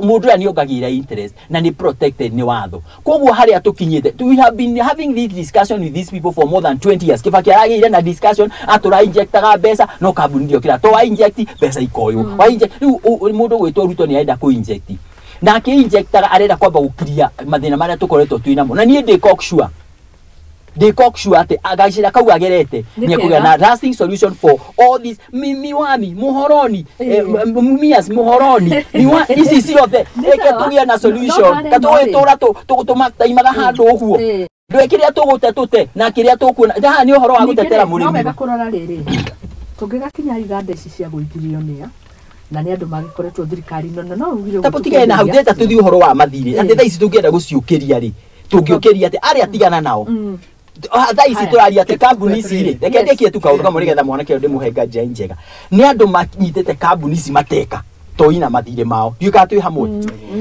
mundu ya ni ongagira interest na ni protected ni watho koguo haria tukinyite we have been having this discussion with these people for more than 20 years Kibaki aragire na discussion atura injectaga mbeca no kabuni ndio kira to wa inject mbeca ikoyo wa inject mundu gwitwo Ruto ni aenda ku inject na ki injectaga arenda kwamba gukria mathina maria tukoretwo twinamo na nie ndi cocksure ate agashira kau agerete ni kuga na lasting solution for all this Miwami Muhoroni Mumias Muhoroni isi ciothe eke tugia na solution katwetura tugutuma taimaga handu uguo ndwe kiria tugute na kiria tukuona haha ni uhoro wa gutetera murimi mega kurora riri tungigakinya iganda ici cia guithirio nia na ni andu magikoretwo thirikari no ugire tapotige na haudeta tuthi uhoro wa mathire ati thaici tungienda guciukiria ri tungiokiria ati ari atigana nao thaisi turari ati kambuni ici ri reke ndekie tu kaundu kamwe nigetha mwanake ndi muhenga njega ni andu manyitete kambuni ici mateka toina mathire mao ndiuka tu hamwe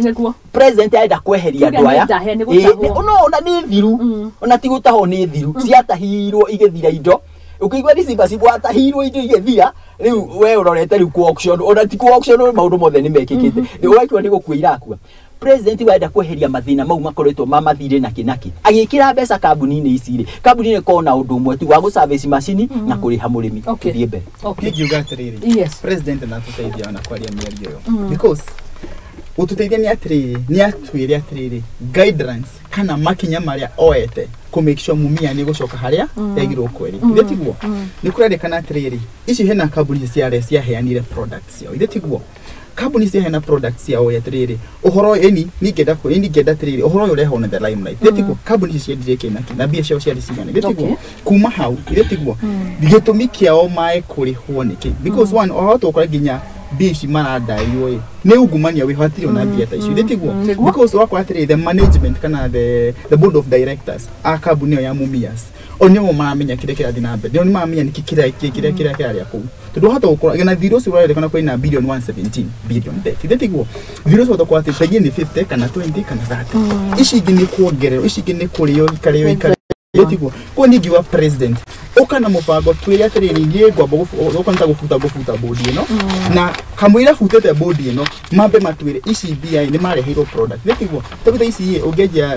niguo president aenda kweheria andu aya ona ni thiru ona ti gutaho ni thiru ciatahirwo igithira indo ukigwa receiver cibwatahirwo indo igithira riu we urorete riu ku auction ona ti ku auction maundu mothe ni mekikite ni waitwa ni gukuira irakua president waenda kweheria mathina mau makoretwo mamathire na kinaki agikira mbeca kambuni-ini ici ri kambuni-ini kona undu umwe ti wa gu service machine na kuriha murimi thie mbere ngiuga atiriri president na tuteithia na kwaria mĩario yo because ututeithia ni atiriri ni atwire atiriri guidelines kana makinya maria oete ku make sure Mumia ni gucoka haria egirwo kweri ndetiguo ni kurendekana atiriri ici hena kambuni cia heanire products yao ndetiguo kambuni cia hena products yao atiriri uhoro eni ningenda atiriri uhoro yo reho na the limelight ndetiguo kambuni cia direke na bia cio cia cigana ndetiguo kuma hau ndetiguo gitumi kiao mae kurihwo niki because one ohoto ukora ginya bici marandaiyo ni ungumania wihatire na bia ta icio ndetiguo because wakwa atiriri the management kana the board of directors a kambuni ya Mumias onyo maramenya kire kira dinambe ndio ni maramenya niki kira ya ku tondu hata ukora na thiro cio rale kana kwa ina billion 117 billion debt ndetiguo thiro cio thokwa ati pegi ni 50 kana 20 kana 30 ici ingini kuongerero ici ingini kurio ikareo ndetiguo ko ni giwa president ukana mubango twire atiriri ngie ngwamba ukanta gufuta bodi ino na kamwira futete bodi ino mambe matwire ici BI ni marehiro product ndetiguo tabita ici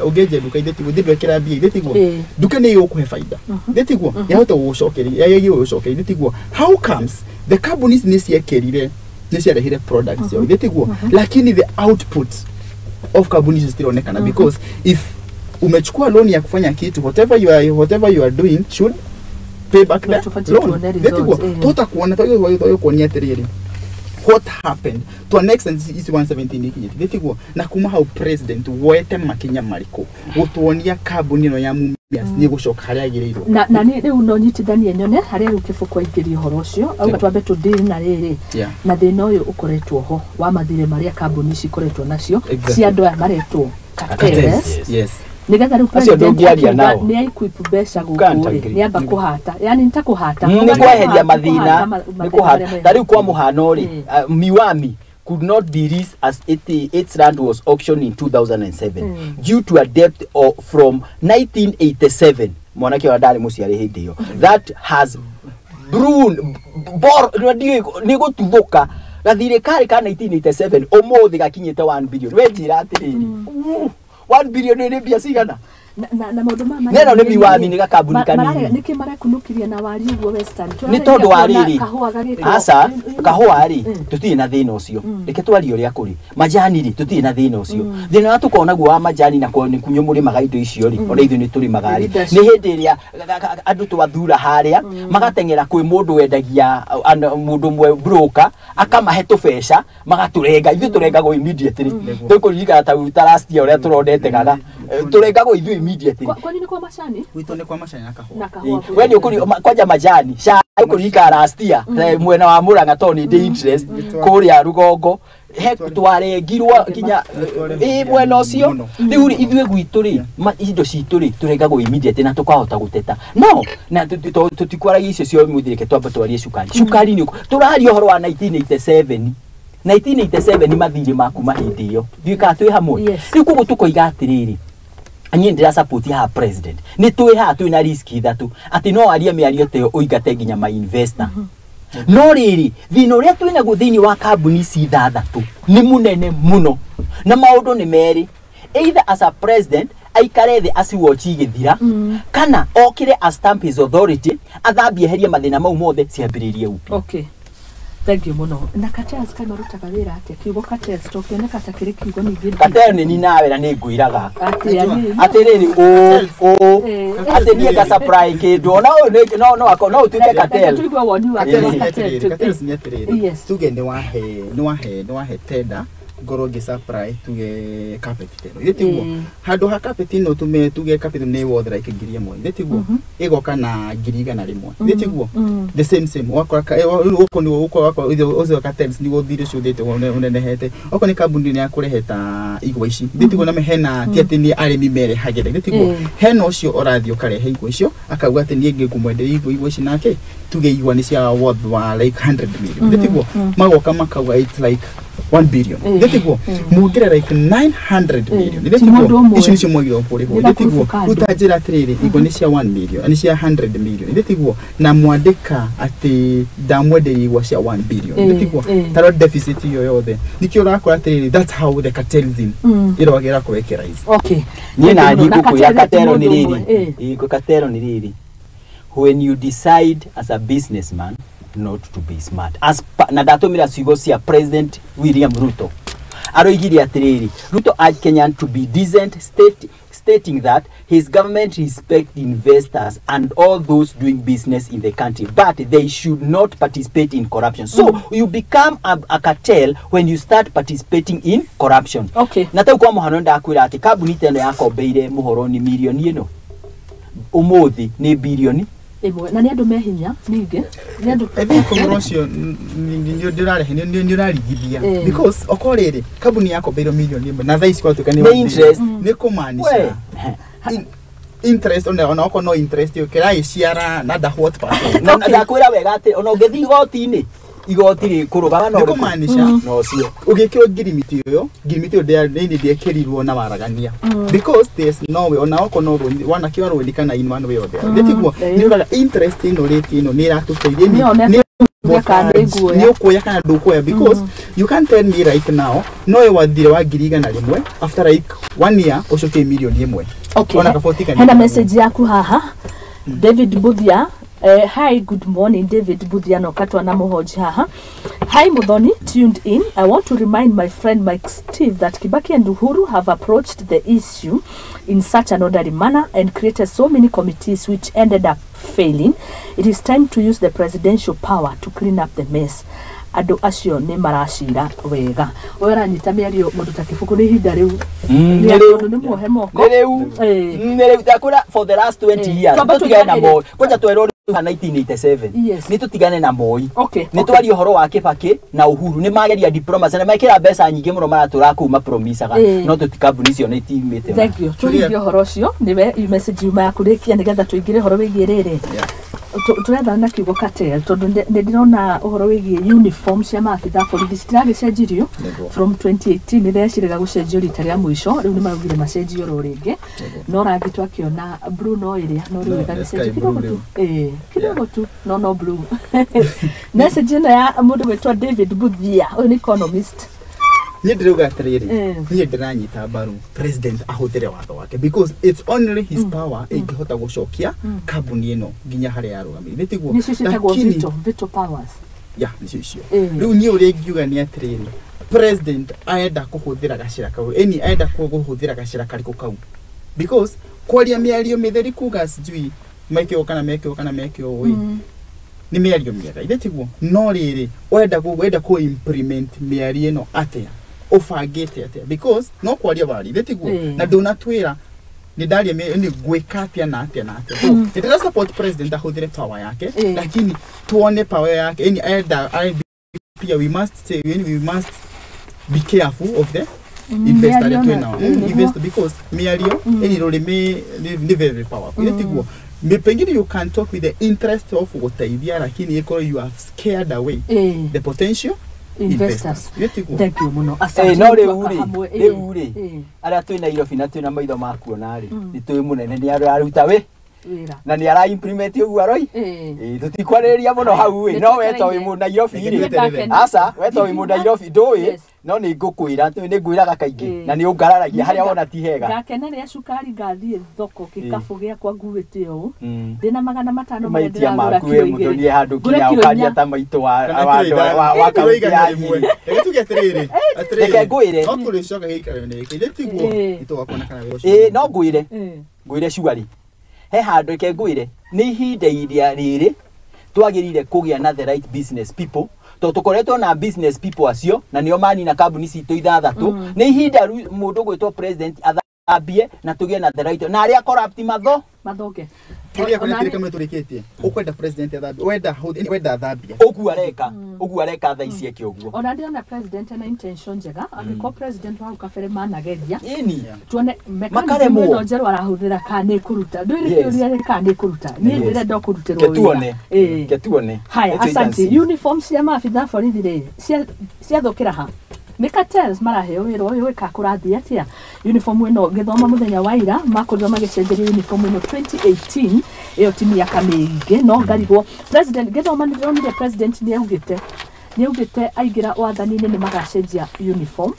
ugeje duka ndetiguo ndibekira BI ndetiguo duka ni yokuhe faida ndetiguo yahota gucokeria yayi gucokeria ndetiguo how comes the companies ni ciekerire ni ciarehire products yo ndetiguo lakini the output of companies still onekana because if umechukua loan ya kufanya kitu whatever you are doing should pay back the loan ndetiguo tutakuona toyo kuonia atiriri what happened to next and is 117 ikije ndetiguo na kuma how president woete makinya mariko gutuonia kambuni no ya Mumias ni gucoka haria agirirwo na ni riu no nyitithanie nyone haria riu kifuko ingirio horo ucio auga twambe tudiri na riri na thina uyu ukoretwo ho wa mathire maria kambuni cikoretwo nacio cia andu maretwo yes nigetha riu president ni equip mbeca gukuri ni amba kuhata yani nitakuhata ni kweheria mathina ni kuhata tariu kwa muhano ri Miwami could not be leased as its land was auctioned in 2007 due to a debt from 1987 mwanake wa ndari muciari hindi yo that has ni gututhuka na thirikari ka 1987 umuthi gakinyite 1 billion we njira atiriri 1 billion ni bia cigana na maundu mama neno ni miwami ni gakambuni kanini niki marekunukiria na wari uguo western ni tondu wariri asa kahua ri tutiri na thina ucio reke twari uria kuri majani ri tutiri na thina ucio thina wa tukona guo wa majani na ni kunyo muri magaindo icio ri ona ithu ni turi magari ni hindi iria andu twathura haria magatengera kwi mundu wendagia mundu mwe broker akamahe tubeca magaturenga ithu turengago immediately tukurika ta utarastia uria turonete gaga turengago ithu immediately kwa nini kwa mashani wito ni kwa mashani na kahua wewe ukuri kwanja majani sha kurika rastia mwena wa muranga toni ndi interest kuria rugongo he twarengirwa kinya mwena ucio riu ithuĩ gwitũ ri indo citũ ri turengago immediately na tukahota guteta no na tutikwaragia icio cio muthirike twamba twarie cukari ni turaharia horo wa 1987 mathiri maku mahindi yo thika twi hamwe riu kugu tukoiga atiriri anyi ndira support ya president ni twi ha twi na risk ithatu ati no aria miario teo uigate ginya ma investor no riri thino ria twina guthini wa kambuni ci thathatu ni munene muno na maundu ni meri either as a president aikare thi asiwochi githira kana okire a stamp his authority athambie heria mathina mau mothe ciambiririe upi okay thank you muno na Cartels kai marutaga wira ati kiugo Cartels tokioneka ta kiri kiugo ningi Cartel ni nawe na niguiraga ati riri ati ni ga supply kindu no utuke Cartel tuigwa woni wa Cartels ni atiriri tugende wahe tenda ngoro gi supply tuge carpet teno yetiguo handu ha carpet no tuge carpet ne wothe like ngiria mwe yetiguo igoka na ngiriga na rimwe yetiguo the same wakora uko ni uko ozo Cartels ni gothire cudete unene hete oko ni kambuni ni akureheta igwa ici yetiguo na mehena ti ati ni arimi mere hagere yetiguo hena ucio orathio karehe igwa icio akauga ati ni ngimwendera igwa ici nake tuge igwa ni cia worth wa like 100 million yetiguo magoka makauga it's like 1 billion yetiguo mugire like 900 million yetiguo icio nicio mwagiro kuri yetiguo utajira atiriri igwa ni cia 1 million ni cia 100 million yetiguo na mwandika ati ndamwenderi igwa cia 1 billion yetiguo taro deficit yo yothe nikio rakora atiriri that's how the cartelism irogera kuwekera hizi okay ni na ndiko kuya Cartel ni riri iko Cartel ni riri when you decide as a businessman not to be smart as na datumira ciugo cia President William Ruto aroigire atiriri Ruto urged Kenyan to be decent stating that his government respect investors and all those doing business in the country but they should not participate in corruption so you become a cartel when you start participating in corruption okay na tau kwa muhano ndakwira ati kambuni teno yakombeire muhoro ni milioni ino umuthi ni bilioni na ni andu mehinya ninge ni andu commercial ni ndirarehe ni ndirarigithia because okorere kambuni yako beiro milioni na thaisi kwa tukani ni interest ni kumanisha interest ona oko no interest yo kira iciara na da what part na ndakwira wega ati ona ungethi igoti-ini igoti ri kurugama no kumanisha no cio ugikiro girimiti yo ndia ndiekerirwo na waragania because there's no way ona oko no wana kiwa rwendikana in one way or the other yetiguo ni uraga interest ino rate ino ni ratuteithie ni kuya kana ndukuya because you can't tell me right now no we wathire wa ngiriga na rimwe after like 1 year ucoke milioni imwe okay hena message yaku haha David Budia hi, good morning, David Budiano Katwana Mohoji haha. Hi, Muthoni, tuned in. I want to remind my friend Mike Steve that Kibaki and Uhuru have approached the issue in such an orderly manner and created so many committees which ended up failing. It is time to use the presidential power to clean up the mess. Ado acio ne marashira wega ora nyita miario mundu takifuku ni hinda riu ni andu ni muhe moko ni riu takura for the last 20 years tutigane na boy koja twero 1987 ni tutigane na moi ni twari uhoro wa Kibaki na Uhuru ni mageria diplomacy na mekira mbeca nyingi muno maratura kuma promisaga no tutikambuni cio ni timite thank you turindio horo cio niwe message yuma ya kurikia nigetha tuingire horo wigie riri turetha na kiugo Cartel tondu ndirona uhoro wigie uniform cia maabitha borithi citiragicenjirio from 2018 ria cirega gucenjio rita ria mwisho riu ni marugire macenjio ro ringi no rangi twakiona blue no iria no riu gacenjio kidogo tu no blue message ina ya mundu wetwa David Budia ni economist Niĩ ndĩrauga atĩrĩrĩ, niĩ ndĩranyita mbaru president ahũthĩre watho wake because it's only his power ĩngĩhota gũcokia kambuni ĩno nginya harĩa arũgamĩrĩire. Nĩtiguo. Nĩcio ciĩtagwo veto powers. Ya, nĩcio icio. Rĩu niĩ ũrĩa ingiuga nĩ atĩrĩrĩ, president aenda kũhũthĩra gacĩra kau, aenda kũhũthĩra gacĩra karĩkũ kau because kwaria mĩario mĩtheri kuga sijui mekĩo kana mekĩo ni mĩario mĩega ithetiguo no rĩrĩ wenda ku implement mĩario ĩno atĩa ũbangĩte atĩa because no kwaria bari ithetiguo na ndũnatwĩra ni ndaria ni gwĩka atĩa na atĩa ndĩra support president ahũthĩre power yake lakini tuone power yake yani pia we must be careful of the investor investor because mĩario any role ni very powerful ithetiguo pengine you can talk with the interest of gũteithia lakini you have scared away the potential investors. Thank you muno. Asante. No rĩu rĩ arĩa twĩ Nairobi na twĩ na maitho ma kuona rĩ nĩ twĩ mũnene nĩ araruta wĩ na nĩ ara implement ũguo aroi tutikwarĩrĩria mũno hau ĩ no weta wĩ mũndũ Nairobi rĩ asa weta wĩ mũndũ Nairobi ndũĩ no nĩ ngũkwĩra nĩ ngwĩraga kaingĩ na nĩ ũngararagia harĩa wona ti hega ngakena rĩa cukari ngathiĩ thoko gĩkabũ gĩakwa nguĩte ũũ ndĩna 500 maitia maku we Muthoni handũ kinya ũkaria ta maitũ wa kaunti ya tuge atĩrĩrĩ reke ngwĩre no tũrĩcoka gĩikaro-inĩ gĩkĩ ithetiguo itũgakona kana wĩra ũcio no ngwĩre cugari he handũ reke ngwĩre nĩ ihinda iria rĩrĩ twagĩrĩire kũgĩa na the right business people to tukoretwo na business people acio na nĩo manina kambuni citũ ithathatũ nĩ ihinda mũndũ gwĩtwo president athambie na tũgĩe na the right na arĩa corrupt mathoke kĩrĩa kĩrĩa kama tũrĩkĩtie ũkwenda president athambie wenda athambia ũguo areka thaa ici eke ũguo ona ndĩona president na intention njega angĩkorwo president wa kabere manageria ĩni tuone mekanizmu ĩno njerũ arahũthĩra kana kũruta ndũĩrĩkĩũria kana kũruta niĩ ndĩrenda kũrutĩrwo wĩra ketuone haya asante uniform cia maabitha borithi rĩ ciathũkĩra ha Mikatel maraheo wĩra ũyũ wĩka kũrathi atĩa uniform ĩno gĩthoma mũthenya wa ira makorirwo magĩcenjeria uniform ĩno 2018 ĩyo ti mĩaka mĩingĩ no ngarigwo president gĩthoma nĩndĩronire president nĩaugĩte aingĩra wathani-inĩ nĩ magacenjia uniform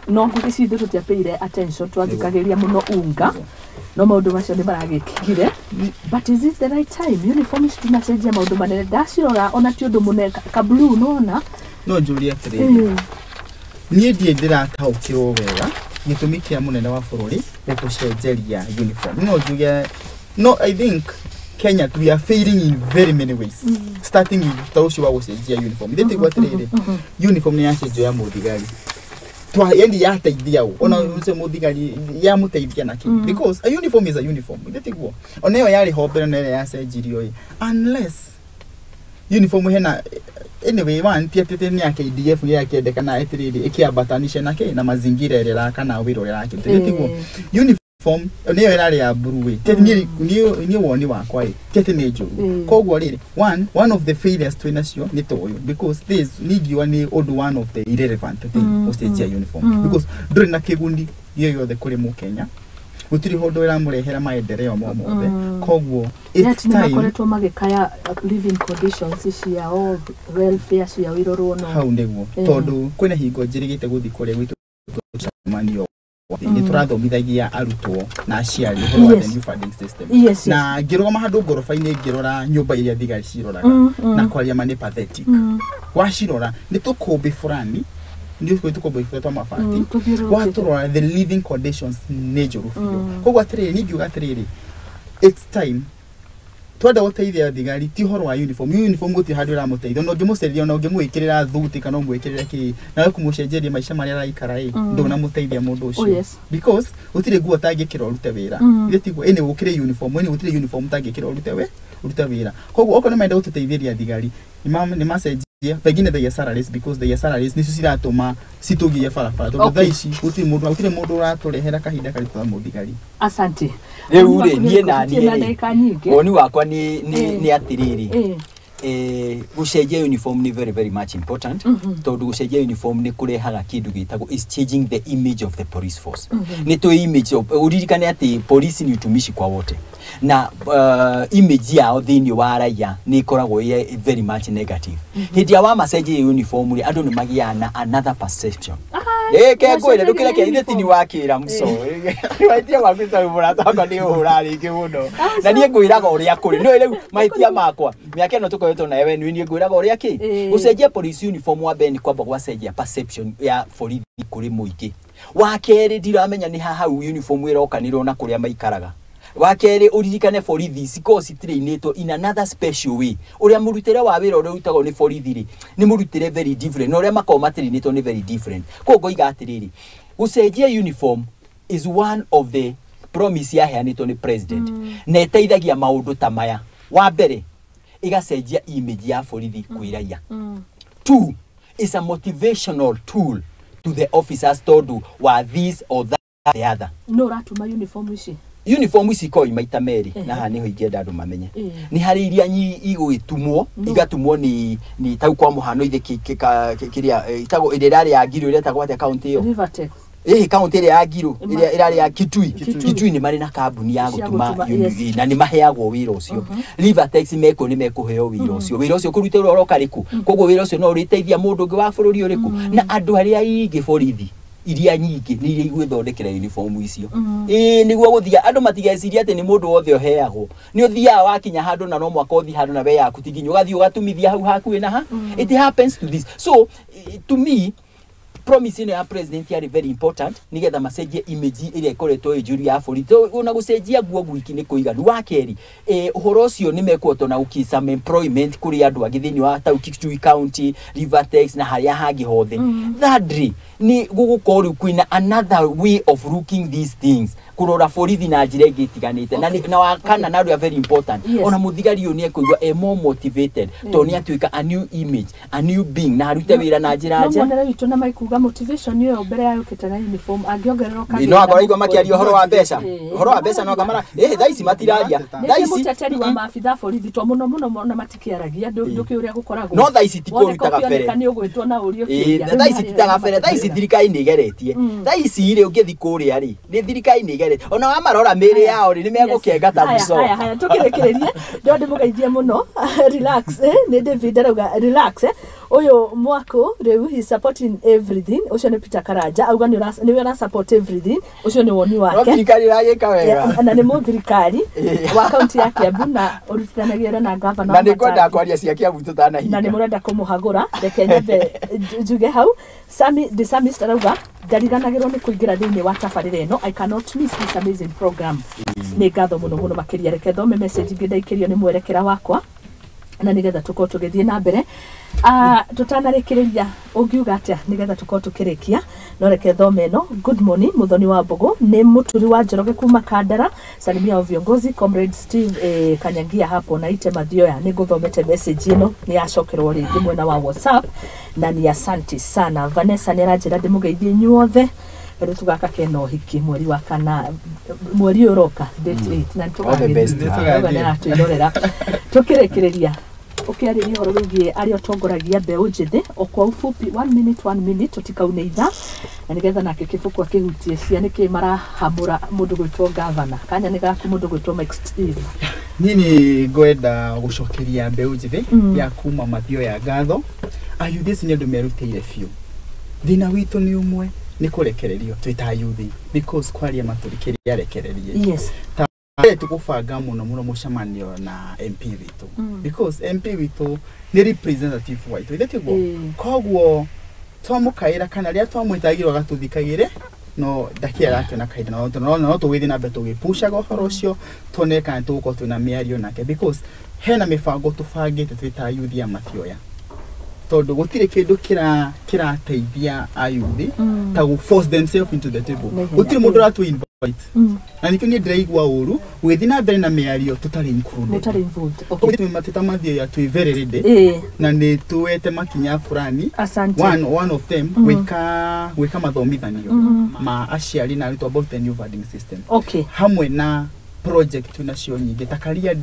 no ngũgĩcithĩ tũtiapeire attention twathikagĩria mũno unga no maũndũ macio nĩ maragĩkire but is it the right time uniform citinacenjia maũndũ manene ndacirora ona ti ũndũ mũnene ka blue nona no njũria atĩrĩrĩ niĩ ndiĩ ndĩrataũkĩrwo wega gĩtũmi kĩa mũnene wa bũrũri gũcenjeria uniform no njuge no I think Kenya we are failing in very many ways starting with taucio wa gũcenjia uniform ndĩtigwa atĩrĩrĩ uniform nĩ yacenjio ya mũthigari yendi yateithia ona uce mũthigari ya mũteithia naki because a uniform is a uniform ndĩtigwa ona ĩyo yarĩ hombere na ĩrĩa yacenjirio unless uniform hena anyway one tiatete ni yake KDF yakendekana etiriri ikiambatanisha nake na mazingira ĩrĩa kana wĩra ũrĩa yake ndĩtigwo uniform niyo ĩrarĩ ya blue ni woni wakwa tete nĩ njũru koguo rĩrĩ one of the failures twinacio nĩ toyo because this nigiwa ni one of the irrelevant thing gũcenjia uniform because ndũrĩ na kĩguni gĩothe kũrĩ Mũkenya gutiri hondo iramurehera maendeleo momothe koguo it's time makoretwo magikaya living conditions cia all welfare cia wirorwo no hau niguo tondu kwina hingo njirigite guthi kuria gwitu manio ni turathomithagia arutwo na aciari ho the new funding system na ngiroma handu ngorofa-ini ngirora nyumba iria thigari ciroraga na kwaria mani pathetic wacirora ni tukumbi fulani ndio tukumbi ifetwa mafati waturora the living conditions njũru biũ koguo atiriri ningiuga atiriri it's time twenda gũteithia thigari ti horo wa uniform gũtirĩ handũ ĩramũteithia no ngĩmũcenjeria no ngĩmwĩkĩrĩra thuti kana mwĩkĩrĩra kĩ na kũmũcenjeria maica marĩa araikara ndũnamũteithia mũndũ ũcio because gũtirĩ nguo tangĩkĩra ũrute wĩra ĩtiguo ĩnĩ gũkĩrĩ uniform ĩnĩ gũtirĩ uniform tangĩkĩra ũrute wĩra koguo okorwo nĩmenda gũtũteithĩria thigari nĩ macenjia pengine their salaries because their salaries nicio ciratũma citũgie barabara tondũ thaa ici gũtirĩ mũndũ ũratũrehera kahinda karitũ ta mũthigari asante rĩu rĩ niĩ na niĩ woni wakwa nĩ atiriri gũcenjia uniform ni very very much important tondu gũcenjia uniform ni kurehaga kindu gitagwo is changing the image of the police force ni to image of uririkane ati police ni utumishi kwa wote na image yao thini wa raia ni koragwo very much negative hindi wa macenjia uniform ri andu ni magiana another perception Kengwire ndukireke itheti ni wakira mso. Waitia wakwita murata ni uhura ringi muno. Na nie ngwiraga uria kuri. No riu maitia makwa. Miaka no tukoretwo na wewe ni ngwiraga uria ki. Gucenjia police uniform wa Ben kwamba gwacenjia perception ya borithi kuri muingi. Wakeri ndiramenya ni hau uniform irokanirwo na kuria maikaraga. Wakeri uririkane borithi ciko citirainitwo in another special way. Uria murutire wa wira uria utagwo ni borithi ri ni murutire very different. No uria makoma matirainitwo ni very different. Kogo iga atiriri. Gucenjia uniform is one of the promise yaheanitwo ni president. Na iteithagia maundu ta maya. Wa mbere igacenjia image ya borithi kwiraia. Two, is a motivational tool to the officers to do what this or that the other. No ratuma uniform ici. Uniform ici ko imaita meri na ha niho ingenda andu mamenye. Ni hari iria igwitumwo igatumwo ni tau kwa muhano ithe kiria itago irari ya Ngiro iria tagwo ate account iyo. Rivertex. County iria ya Ngiro iria irari ya Kitui ni mari na kambuni ya gutuma na ni maheagwo wira ucio. Rivertex meko ni mekuheo wira ucio. Wira ucio kurutirwo ro kariku. Koguo wira ucio no uriteithia mundu ngi wa bururi uriku na andu aria ingi borithi iria nyingi ni iria igwithondekera uniform icio. Niguo guthia andu matigeciria ati ni mundu wothe oheagwo. Ni uthia wakinya handu na no mwaka uthi handu na we yaku tiginyo ugathi ugatumithia hau haku na ha. It happens to this. So to me promise ya president yari very important nigetha macenjie image iria ikoretwo injuri ya borithi ona gucenjia guo gwiki ni kuiganu. Wa keri uhoro ucio ni mekwoto na ukisa employment kuri andu agithini wa tau Kitui County, Rivertex na haria hangi hothe. Thirdly ni gugukorwo kwina another way of looking these things kurora borithi na njira ingi tiganite na wakana na are very important. Ona muthigari uyu ni ekuigwa more motivated to ni atuika a new image, a new being na arute wira na njira nja. No witu na maikuga motivation yo mbere ya ukite na uniform angiongerero kagi. No akora igwa makiario horo wa mbeca. Horo wa mbeca no kamara thaici matiraria. Thaici muteteri wa maabitha borithi to muno na matikiaragia nduki uria gukoragwo. No thaici tikurutaga bere. Kani ugwitwo na urio kiria. Thaici titaga bere. Thaici thirikari ni igeretie. Thaici ri ungithi kuria ri. Ni thirikari ni igeretie. Ona wa marora miri yao ri ni megukenga ta buso. Haya tukirekereria ndo ndimugeithie muno. Relax ni David arauga relax uyu mwako riu he supporting everything. Ucio ni Peter Karanja auga ni wera support everything. Ucio ni woni wake. Thirikari ragika wega. Na ni muthirikari wa county ya Kiambu na urutithanagia na governor. Na ni kwenda kwaria cia Kiambu tutana hinga. Na ni murenda kumuhagura reke nyambe njuge hau. The Psalmist arauga ndariganagirwo ni kuingira thiini wa tabarira ino. I cannot miss this amazing program. Ni ngatho muno makiria reke thome message ngi ndaikirio ni mwerekera wakwa na nigetha tuko tugithie na mbere. Tutanarikiria ungiuga atia nigetha tuko tukirikia no reke thome no. Good morning Muthoni Wambugu ni muturi wa Njoroge kuma Kandara. Salimia wa viongozi comrade Steve Kanyangia hapo na ite Mathioya. Ni guthomete message ino ni yacokerwo ringi mwena wa WhatsApp na ni asante sana. Vanessa ni ranjira ndimugeithie nyuothe ero tugaka keno hiki mweri wa kana mweri uroka date 8 na tugaga tuirorera tukirekereria ukiariria horo rugie ari otongoragia mbeu njithi okwa ufupi 1 minute tutikaune itha na nigetha nake kifuku akihutie cia niki marahamura mundu gwitwo governor kanya ni gaku mundu gwitwo Mike Steve. Nini gwenda gucokeria mbeu njithi ya kuma Mathioya ngatho ayuthi ni andu merutire fiu thina witu ni umwe ni kurekererio twita yuthi because kwaria maturikiria rekererie. Yes. Tukufanga muno mucamanio na MP witu because MP witu ni representative waitu ile tiguo koguo twamukaira kana ria twamwitagirwo gatuthikagire no dakia yake na kaida no tuwithi na beto gipusha gohoro cio toneka tuko tuna miario nake because hena mifango tufangite twita yuthi ya Mathioya tondu gutire kindu kirateithia ayuthi ta go force themselves into the table gutire mundu ratu invite na nikyo ni ndiraigua uru withi na mbere na miario tutari included okay tumatita Mathioya twi very ready na ni tuwete makinya fulani one of them wika mathomithanio ma aciari na ritu about the new funding system okay hamwe na project tunacio nyingi ta career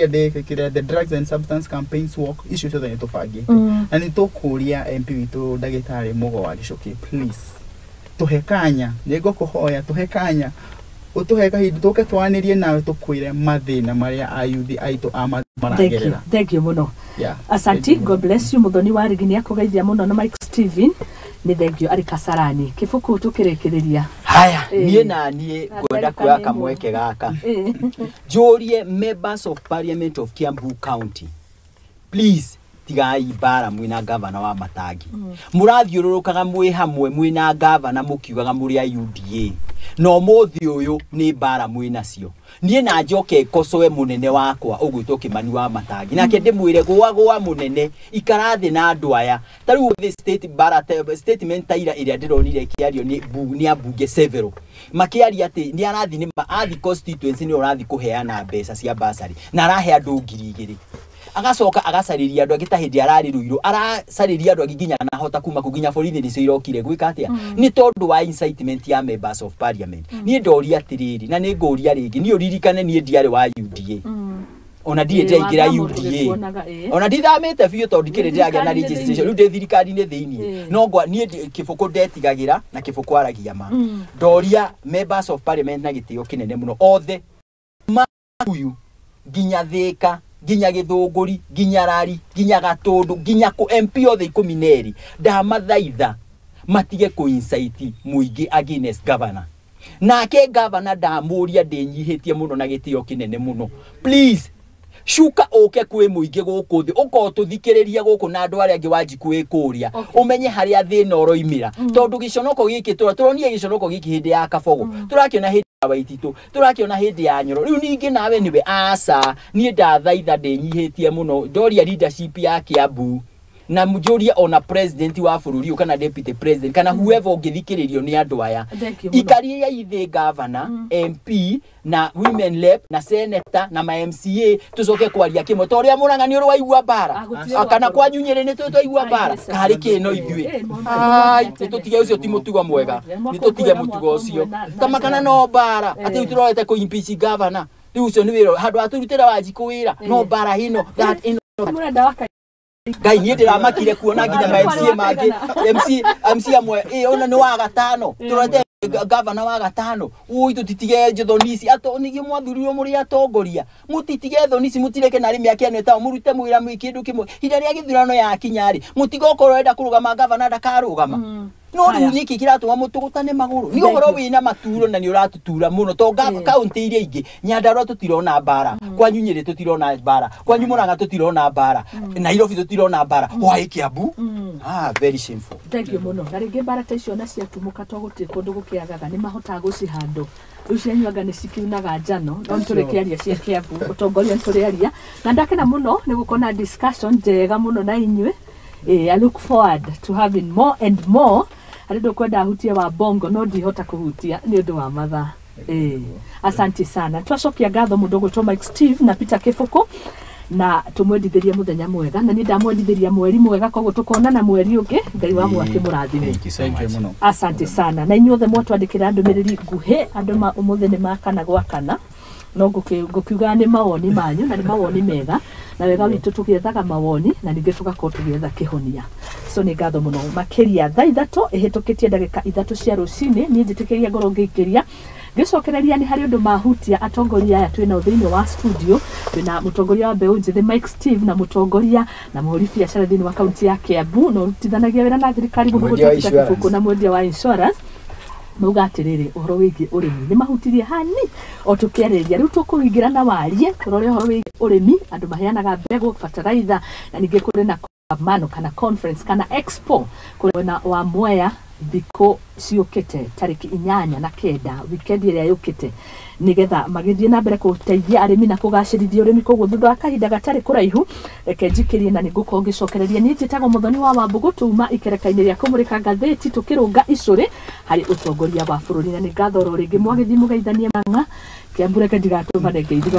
day kira the drugs and substance campaigns work issue cio ni tufangite na ni tukuria MP witu ndagitari mugo wa gicoki please tuhekanya nego kuhoya tuhekanya utuheka hindi tuke twanirie nawe tukwire mathina maria ayuthi aitu amaragerera. Thank you muno. Asante, God bless you. Muthoni wa Rigini akugeithia muno na Mike Steven Nĩ thengio arĩ Kasarani. Kĩbuku tũkĩrĩkĩrĩria. Haya, niĩ na niĩ ngwenda kuoya kamweke gaka. Njũrie members of parliament of Kiambu County. Please, tigai bara mwina gavana wa Matangi. Mũrathiũrũrũkaga mwĩ hamwe mwina gavana mũkiugaga mũrĩ a UDA. No mũthĩ ũyũ nĩ bara mwĩnacio. Niĩ na njoke kocoe mũnene wakwa ũgwĩtwo Kĩmani wa Matangi. Nake ndĩmwĩre gwa mũnene ikarathi na andũ aya. Ta rĩu the state bara statement taira ĩrĩa ndĩronire kĩario nĩ ambunge several. Makĩaria atĩ nĩ arathi nĩ athi constituency nĩ ũrathi kũheana mbeca cia basari. Na arahe andũ 2,000. Agacoka agasarĩria andũ agĩta hĩndĩ ararĩ Ruiru arasarĩria andũ agiginya na hota kuma kuginya borithi nĩcio irokire gwĩka atĩa nĩ tondũ wa incitement ya members of parliament niĩ ndoria atĩrĩrĩ na nĩ ngũria rĩngĩ niĩ ũririkane niĩ ndiarĩ wa UDA ona ndiĩ ndaingĩra UDA ona ndithamĩte biũ tondũ ndikĩrĩ ndĩragĩa na registration rĩu ndĩ thirikari-inĩ thĩinĩ no niĩ kĩbũkũ ndetigagĩra na kĩbũkũ aragia ma ndoria members of parliament na gĩtĩo kĩnene mũno othe makuyu ginya Thĩka ginya Gĩthũngũri ginya Rari ginya Gatũndũ ginya ku MP othe 12 ndamathaitha matige ku incite muingĩ against governor nake governor ndamũria ndĩnyihĩtie mũno na gĩtĩo kĩnene mũno please shuka oke kwĩ muingĩ gũkũ thĩ ũko tũthikĩrĩria gũkũ na andũ arĩa angĩ wanji kwĩkũria umenye harĩa thĩna ũroimĩra tondũ gĩconoko gĩkĩ turonire gĩconoko gĩkĩ hĩndĩ ya Kabogo tũrakĩona hĩndĩ ya Waititũ tũrakĩona hĩndĩ ya Nyoro rĩu ningĩ nawe niwe aca niĩ ndathaitha ndĩnyihĩtie mũno ndoria leadership ya Kiambu na mujoria ona president wa bũrũri kana deputy president kana whoever ũngĩthikĩrĩrio nĩ andũ aya ikaria ithe governor MP na women rep na senator na ma MCA tucoke kwaria kimwe to ria Mũrang'a ũrĩ waigua bara kana kwanyu Nyĩrĩ nĩ twaigua bara harĩ kĩno ithuĩ ai tutige ũcio ti mũtugo mwega nĩ tutige mũtugo ũcio kama kana no bara atĩ turorete ku impeach governor rĩu ũcio nĩ wĩra handũ aturutĩra wanji kũwĩra no bara hino that ino Gai niĩ ndĩramakire kuona nginya ma MCA mangĩ MC amwe ona nĩ wa gatano turete governor wa gatano ui tutitige thonisi atonigi mwathurirwo muri atongoria mutitige thonisi mutireke na arĩmi ake neta murute mwĩra mwĩkĩndũ kĩmwe hĩndĩ ĩrĩa gĩthurano ya kinyarĩ mutigokorwo enda kũrũgama governor ndakarũgama no rĩu nĩkĩ kĩratũma mũtũgũtane magũrũ nĩ ũhoro wĩna maturo na nĩ ũratutura mũno to kaunti iria ingĩ Nyandarua tũtirona bara kwanyu Nyĩrĩ tũtirona bara kwanyu Mũrang'a tũtirona bara Nairobi tũtirona bara why Kiambu very shameful thank you mũno na rĩngĩ bara ta icio na ciatumuka to gũtirĩ kũndũ gũkĩagaga nĩ mahotaga gũcihandwo rĩu cianyuaga nĩ cikiunaga njano no tũrĩkĩaria cia Kiambu ũtongoria tũrĩaria na ndakena mũno nĩ gũkona discussion njega mũno na inyuĩ I look forward to having more and more Arido kwenda hutia wa bongo no ndihota kuhutia ni undu wa mathaa asante sana twacokia ngatho mundu to Mike Steve na Peter Kifuko na tumwendithĩrie muthenya mwega na ni ndamwendithĩria mweri mwega koguo tukonana mweri ũngĩ Ngai wa mwake mũrathime asante sana na inyuothe mwatwandĩkĩra ndũmĩrĩri nguhĩ andũ ũmũthĩ nĩ makana gwakana no ngũkiuga nĩ mawoni manyu na nĩ mawoni mega na wega witũ tũgĩethaga mawoni na ningĩ tũgakorwo tũgĩetha kĩhonia so nĩ ngatho mũno makĩria thaa ithatũ ĩhĩtũkĩtie ndagĩka 3 cia rũcinĩ niĩ njĩtĩkĩria ngoro ngĩikĩria ngĩcokereria nĩ harĩ ũndũ mahutia atongoria aya twĩna thĩinĩ wa studio twĩna mũtongoria wa mbeũ njĩthĩ Mike Steve na mũtongoria na mũhũri biacara thĩinĩ wa kaunti ya Kiambu no rutithanagia wĩra na thirikari mũhũri Kiambu na mwendia wa insurance Mauga atĩrĩrĩ ũhoro wĩgiĩ ũrĩmi nĩ mahutirie hani o tũkĩarĩrĩria rĩu tũkũingĩra na warie tũrore ũhoro wĩgiĩ ũrĩmi andũ maheanaga mbegũ fertilizer na ningĩ kũrĩ na kongamano kana conference kana expo kũrĩ na wa Mwea thikũ ciũkĩte tarĩki 8 na 9 weekend ĩrĩa yũkĩte nigetha magĩthiĩ na mbere gũteithia arĩmi na kũgacĩrithia ũrĩmi koguo thutha wa kahinda gatarĩ kũraihu reke njikĩrie na nĩngũkorwo ngĩcokereria niĩ njĩtagwo Muthoni wa Wambugu tuma ikereka-inĩ rĩa kũmũrĩka ngathĩti tũkĩrũnga icũrĩ harĩ ũtongoria wa bũrũri na nĩ ngatho rĩngĩ mwagĩthiĩ mũgeithanie Mũrang'a Kiambu reke ndigatũmane ngeithi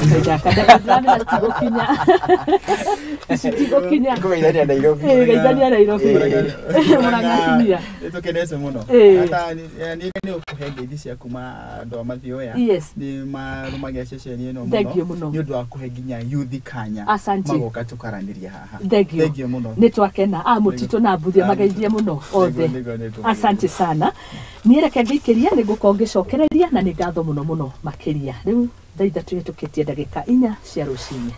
kaida kada tigũkinya tigũkinya kũgeithania Nairobi Mũrang'a kinya nĩtũkenete mũno hata nĩ ũkũhe ngeithi ciaku ma andũ a mathioya nĩ marumagia ceceni ĩno mũno nĩ ũndũ wa kũhe nginya youth kanya magoka tũkaranĩria haha thengio mũno nĩ twakena mũtitũ na mbuthia mageithie mũno othe asante sana niĩ reke ngĩikĩria nĩngũkorwo ngĩcokereria na nĩ ngatho mũno makĩria rĩu thaa ithatũ ĩhĩtũkĩtie ndagĩka 4 cia rũcinĩ